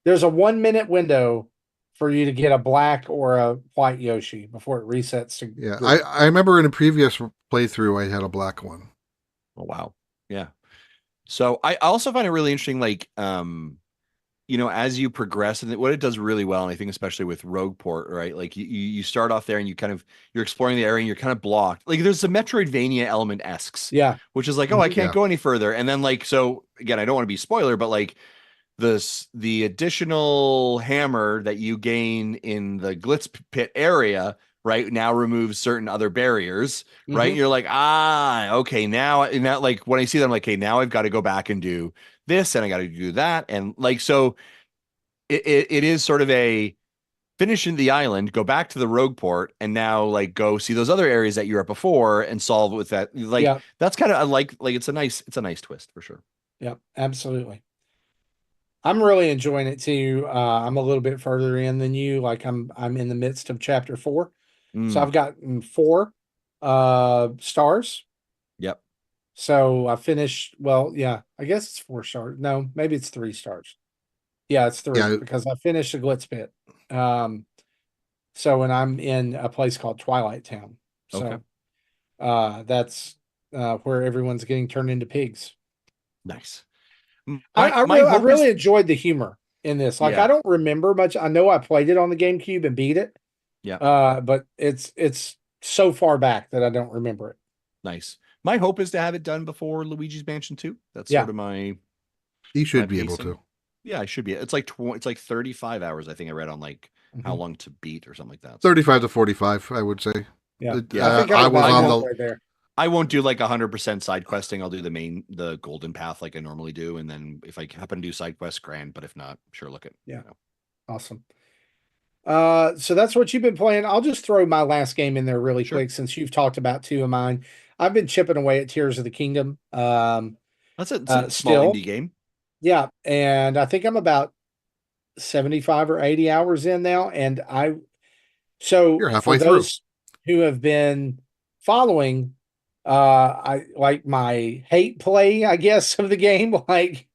there's a 1 minute window for you to get a black or a white Yoshi before it resets to Yeah, green. I remember in a previous playthrough I had a black one. Oh wow. Yeah. So I also find it really interesting, like as you progress, and what it does really well, and I think especially with Rogueport, right? Like you start off there and you're exploring the area and you're kind of blocked. Like there's a Metroidvania element esques, Yeah. which is like, oh, I Mhm. can't Yeah. go any further. And then like, so again, I don't want to be spoiler, but like the additional hammer that you gain in the glitz pit area right now removes certain other barriers, right? And Mhm. you're like, okay, now, and that, like when I see that, I'm like, okay, now I've got to go back and do this and I got to do that, and like, so it is sort of a finish in the island, go back to the rogue port, and now like go see those other areas that you were at before and solve with that. Like Yeah. that's kind of like it's a nice twist for sure. Yeah. Absolutely. I'm really enjoying it too. I'm a little bit further in than you. Like I'm in the midst of chapter 4. So Mm, I've gotten 4 stars. yep. So I finished, well, yeah, I guess it's 4 stars. No, maybe it's 3 stars. Yeah, it's 3 Yeah, because I finished the glitz pit. Um so and I'm in a place called Twilight Town. Okay. So that's where everyone's getting turned into pigs. Nice. I, My I my really I hope is, really enjoyed the humor in this. Like I yeah. don't remember much. I know I played it on the GameCube and beat it. Yeah. But it's so far back that I don't remember it. Nice. My hope is to have it done before Luigi's Mansion 2. That's Yeah. sort of my he my should be able pacing. to. Yeah, I should be. It's like 35 hours, I think I read on like how Mhm. long to beat or something like that. So 35 to 45, I would say. Yeah. yeah, I think I'm I was about I on won't the halfway there. I won't do like 100% side questing. I'll do the golden path like I normally do, and then if I happen to do side quests, grand. But if not, sure, look at Yeah. Awesome. So that's what you've been playing. I'll just throw my last game in there really Sure. quick since you've talked about 2 of mine. I've been chipping away at Tears of the Kingdom. It's a small Still. indie game. Yeah, and I think I'm about 75 or 80 hours in now. And so You're for halfway through. those who have been following, I like my hate play, I guess, of the game. Like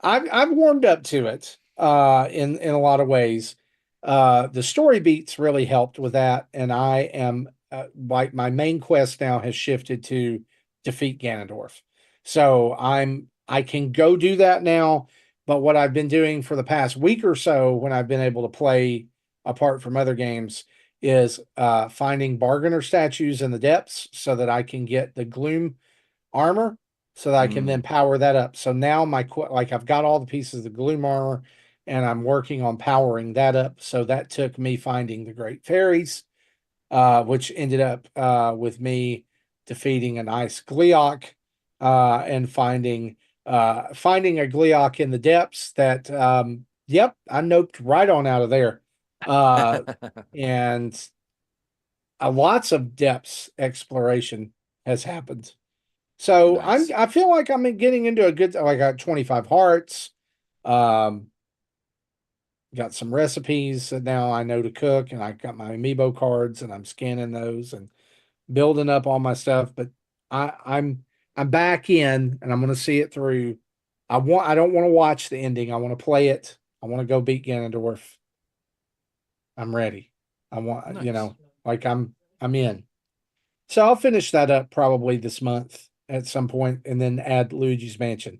I've warmed up to it, in a lot of ways. The story beats really helped with that, and I am like my main quest now has shifted to defeat Ganondorf. So I can go do that now. But what I've been doing for the past week or so, when I've been able to play apart from other games, is finding bargainer statues in the depths so that I can get the gloom armor so that I can then power that up. So now like I've got all the pieces of the gloom armor and I'm working on powering that up. So that took me finding the great fairies, which ended up with me defeating an ice Gleeok, and finding a Gleeok in the depths that yep, I noped right on out of there. Uh and lots of depths exploration has happened. So Nice. I feel like I'm getting into a good, like I got 25 hearts. Um got some recipes that now I know to cook, and I got my amiibo cards and I'm scanning those and building up all my stuff. But I'm back in and I'm gonna see it through. I don't want to watch the ending. I want to play it. I want to go beat Ganondorf. I'm ready. I want, Nice. like I'm in. So I'll finish that up probably this month at some point and then add Luigi's Mansion.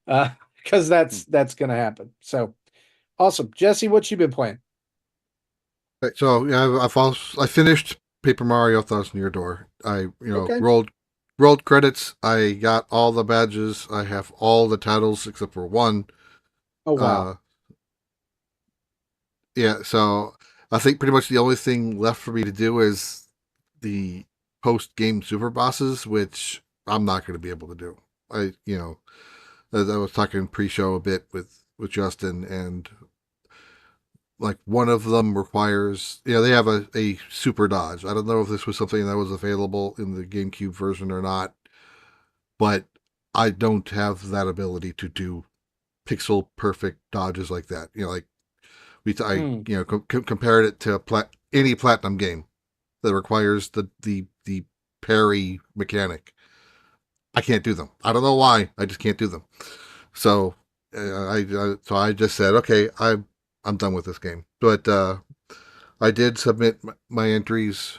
Because that's gonna happen. So awesome. Jesse, what you been playing? Right, so yeah, I finished Paper Mario Thousand Year Door. I Okay. rolled credits. I got all the badges. I have all the titles except for one. Oh wow. Uh, Yeah, so I think pretty much the only thing left for me to do is the post game super bosses, which I'm not going to be able to do. As I was talking pre-show a bit with Justin, and like one of them requires, they have a super dodge. I don't know if this was something that was available in the GameCube version or not, but I don't have that ability to do pixel perfect dodges like that. Like I Hmm. compared it to any platinum game that requires the parry mechanic. I can't do them. I don't know why. I just can't do them. So I just said, okay, I'm done with this game. But I did submit my entries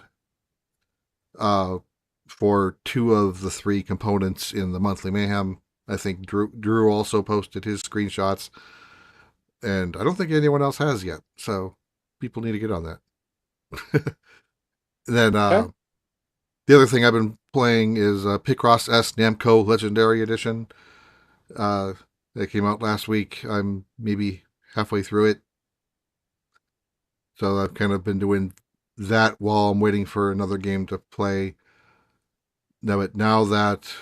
uh, for two of the three components in the monthly mayhem. I think Drew also posted his screenshots, and I don't think anyone else has yet. So people need to get on that. Then Okay. the other thing I've been playing is Picross S Namco Legendary Edition. Uh, that came out last week. I'm maybe halfway through it. So I've kind of been doing that while I'm waiting for another game to play. Now that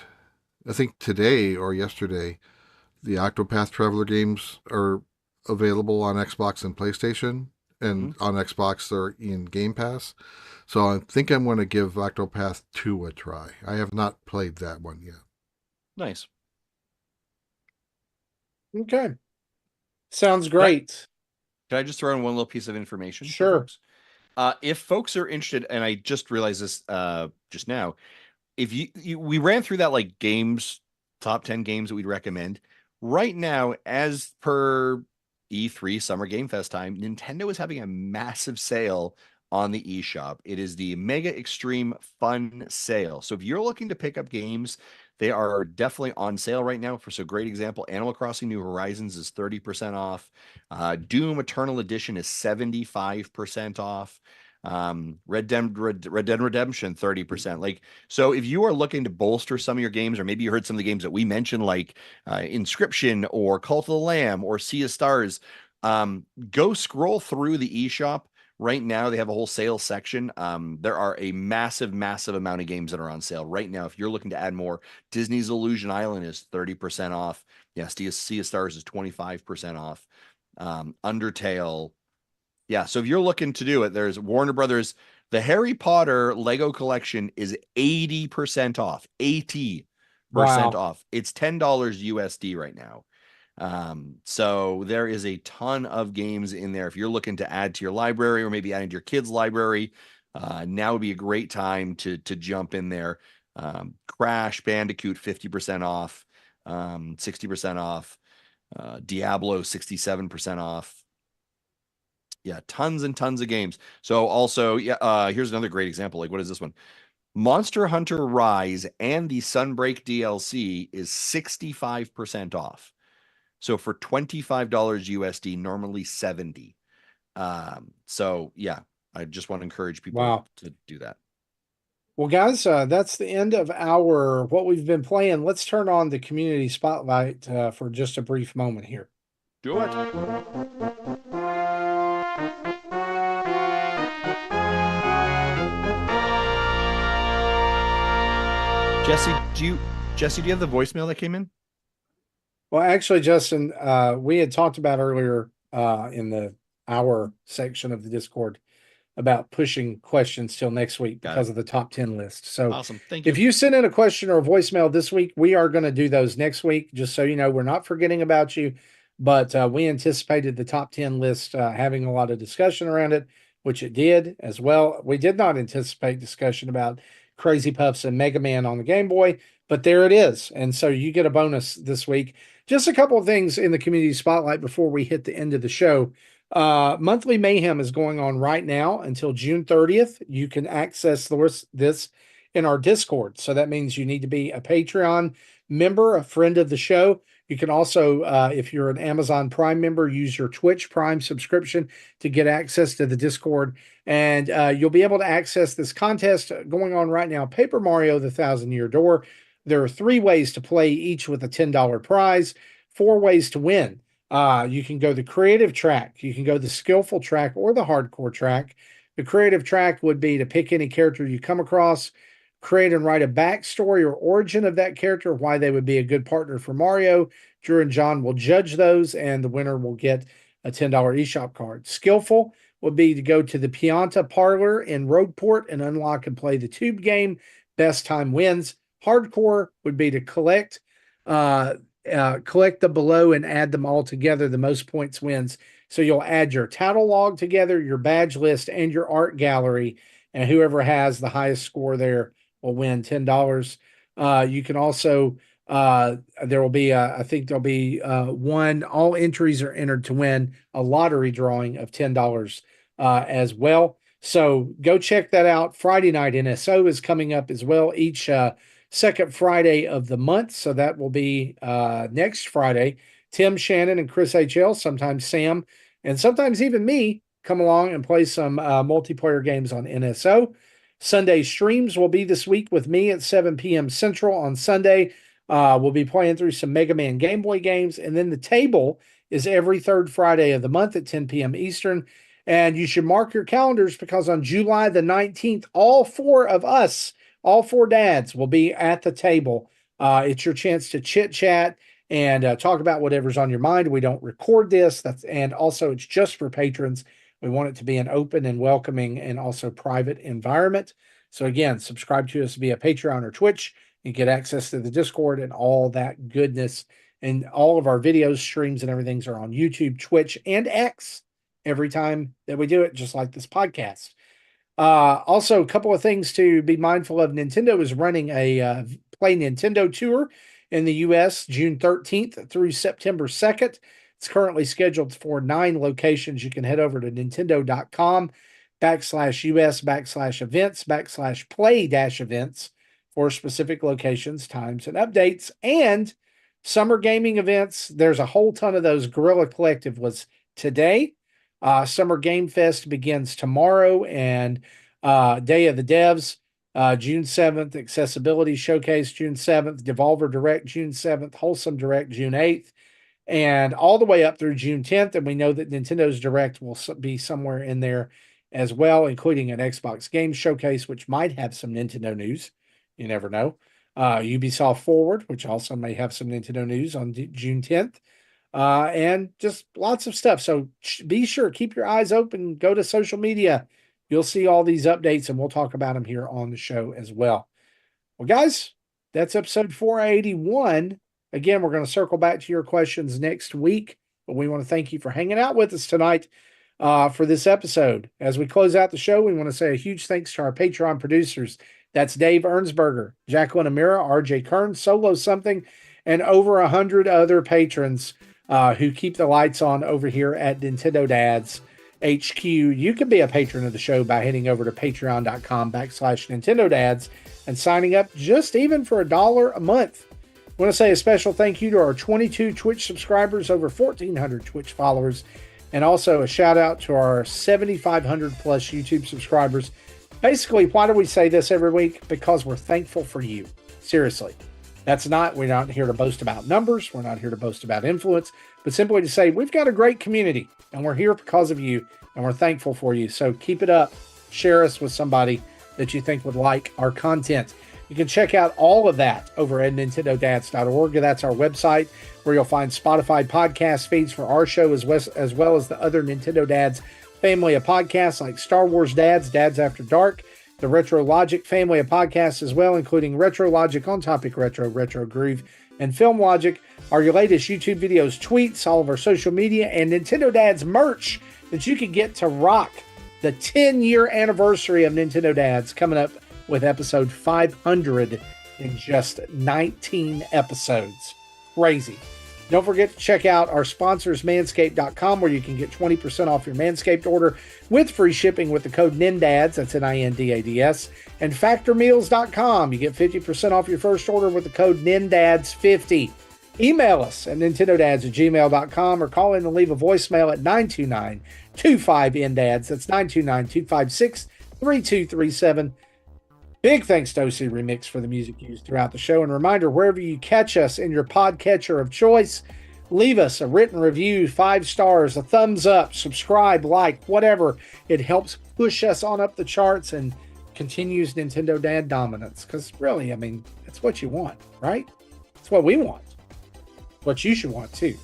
I think today or yesterday, the Octopath Traveler games are available on Xbox and PlayStation, Mhm. and on Xbox they're in Game Pass. So I think I'm going to give Octopath 2 a try. I have not played that one yet. Nice. Okay. Sounds Can I, great. can I just throw in one little piece of information for Sure. folks? If folks are interested, and I just realized this just now, if we ran through that like games, top 10 games that we'd recommend. Right now, as per E3 Summer Game Fest time, Nintendo is having a massive sale on the eShop. It is the Mega Extreme Fun Sale. So if you're looking to pick up games, they are definitely on sale right now. For so great example, Animal Crossing New Horizons is 30% off. Doom Eternal Edition is 75% off. Red Dead Redemption 30%. Like, so if you are looking to bolster some of your games, or maybe you heard some of the games that we mentioned, like Inscription or Cult of the Lamb or Sea of Stars, go scroll through the eShop. Right now, they have a whole sales section. There are a massive, massive amount of games that are on sale right now. If you're looking to add more, Disney's Illusion Island is 30% off. Yeah, Sea of Stars is 25% off. Undertale, yeah, so if you're looking to do it, there's Warner Brothers. The Harry Potter Lego collection is 80% off. 80% Wow. off. It's $10 USD right now. So there is a ton of games in there. If you're looking to add to your library or maybe add to your kids' library, now would be a great time to jump in there. Crash Bandicoot 50% off, 60% off. Diablo 67% off. Yeah, tons and tons of games. So also, yeah, here's another great example. Like, what is this one? Monster Hunter Rise and the Sunbreak DLC is 65% off. So for $25 USD, normally 70. So yeah, I just want to encourage people Wow. to do that. Well, guys, that's the end of our what we've been playing. Let's turn on the community spotlight for just a brief moment here. Do it. Jesse, do you have the voicemail that came in? Well, actually, Justin, we had talked about earlier in the hour section of the Discord about pushing questions till next week Got it. because of the top 10 list. So Awesome. Thank you. if you send in a question or a voicemail this week, we are going to do those next week. Just so you know, we're not forgetting about you, but we anticipated the top 10 list having a lot of discussion around it, which it did as well. We did not anticipate discussion about Crazy Puffs and Mega Man on the Game Boy, but there it is. And so you get a bonus this week. Just a couple of things in the community spotlight before we hit the end of the show. Monthly Mayhem is going on right now until June 30th. You can access this in our Discord. So that means you need to be a Patreon member, a friend of the show. You can also, if you're an Amazon Prime member, use your Twitch Prime subscription to get access to the Discord. And you'll be able to access this contest going on right now, Paper Mario, the Thousand Year Door. There are 3 ways to play, each with a $10 prize, 4 ways to win. You can go the creative track, you can go the skillful track, or the hardcore track. The creative track would be to pick any character you come across, create and write a backstory or origin of that character, why they would be a good partner for Mario. Drew and John will judge those, and the winner will get a $10 eShop card. Skillful would be to go to the Pianta Parlor in Roadport and unlock and play the tube game. Best time wins. Hardcore would be to collect the below and add them all together. The most points wins. So you'll add your title log together, your badge list, and your art gallery, and whoever has the highest score there will win $10. You can also there will be I think there'll be one. All entries are entered to win a lottery drawing of $10 as well. So go check that out. Friday night NSO is coming up as well, each second Friday of the month. So that will be next Friday. Tim, Shannon, and Chris HL, sometimes Sam, and sometimes even me come along and play some multiplayer games on NSO. Sunday streams will be this week with me at 7 p.m. Central on Sunday. We'll be playing through some Mega Man Game Boy games. And then the table is every third Friday of the month at 10 p.m. Eastern. And you should mark your calendars because on July the 19th, all four of us, all four dads, will be at the table. It's your chance to chit-chat and talk about whatever's on your mind. We don't record this. And also it's just for patrons. We want it to be an open and welcoming and also private environment. So again, subscribe to us via Patreon or Twitch. You get access to the Discord and all that goodness. And all of our videos, streams, and everything are on YouTube, Twitch, and X every time that we do it, just like this podcast. Also, a couple of things to be mindful of. Nintendo is running a Play Nintendo tour in the U.S. June 13th through September 2nd. It's currently scheduled for 9 locations. You can head over to nintendo.com/us/events/play-events for specific locations, times, and updates. And summer gaming events, there's a whole ton of those. Guerrilla Collective was today. Summer Game Fest begins tomorrow, and Day of the Devs, June 7th, Accessibility Showcase, June 7th, Devolver Direct, June 7th, Wholesome Direct, June 8th, and all the way up through June 10th. And we know that Nintendo's Direct will be somewhere in there as well, including an Xbox Game Showcase, which might have some Nintendo news. You never know. Ubisoft Forward, which also may have some Nintendo news on June 10th. And just lots of stuff. So be sure, keep your eyes open, go to social media. You'll see all these updates, and we'll talk about them here on the show as well. Well, guys, that's episode 481. Again, we're going to circle back to your questions next week, but we want to thank you for hanging out with us tonight for this episode. As we close out the show, we want to say a huge thanks to our Patreon producers. That's Dave Ernsberger, Jacqueline Amira, RJ Kern, Solo Something, and over 100 other patrons who keep the lights on over here at Nintendo Dads HQ. You can be a patron of the show by heading over to patreon.com/Nintendo Dads and signing up just even for $1 a month. I want to say a special thank you to our 22 Twitch subscribers, over 1,400 Twitch followers, and also a shout out to our 7,500 plus YouTube subscribers. Basically, why do we say this every week? Because we're thankful for you. Seriously. We're not here to boast about numbers. We're not here to boast about influence, but simply to say we've got a great community and we're here because of you and we're thankful for you. So keep it up. Share us with somebody that you think would like our content. You can check out all of that over at nintendodads.org. That's our website where you'll find Spotify podcast feeds for our show as well as the other Nintendo Dads family of podcasts like Star Wars Dads, Dads After Dark, the Retro Logic family of podcasts as well, including Retro Logic on Topic Retro, Retro Groove, and Film Logic, our latest YouTube videos, tweets, all of our social media, and Nintendo Dads merch that you can get to rock the 10-year anniversary of Nintendo Dads, coming up with episode 500 in just 19 episodes. Crazy. Don't forget to check out our sponsors, manscaped.com, where you can get 20% off your Manscaped order with free shipping with the code NINDADS, that's NINDADS, and factormeals.com. You get 50% off your first order with the code NINDADS50. Email us at nintendodads@gmail.com or call in and leave a voicemail at 929-25-NDADS. That's 929-256-3237. Big thanks to OC Remix for the music used throughout the show. And reminder, wherever you catch us in your podcatcher of choice, leave us a written review, 5 stars, a thumbs up, subscribe, like, whatever. It helps push us on up the charts and continues Nintendo Dad dominance. Because really, I mean, it's what you want, right? It's what we want. It's what you should want too.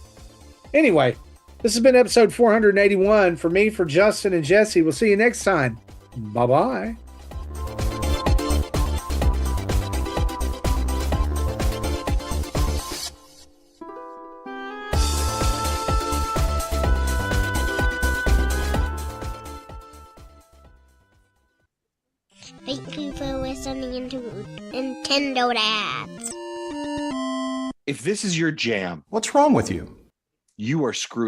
Anyway, this has been episode 481. For me, for Justin and Jesse, we'll see you next time. Bye-bye. Thank you for listening to Nintendo Dads. If this is your jam, What's wrong with you? you are screwed up.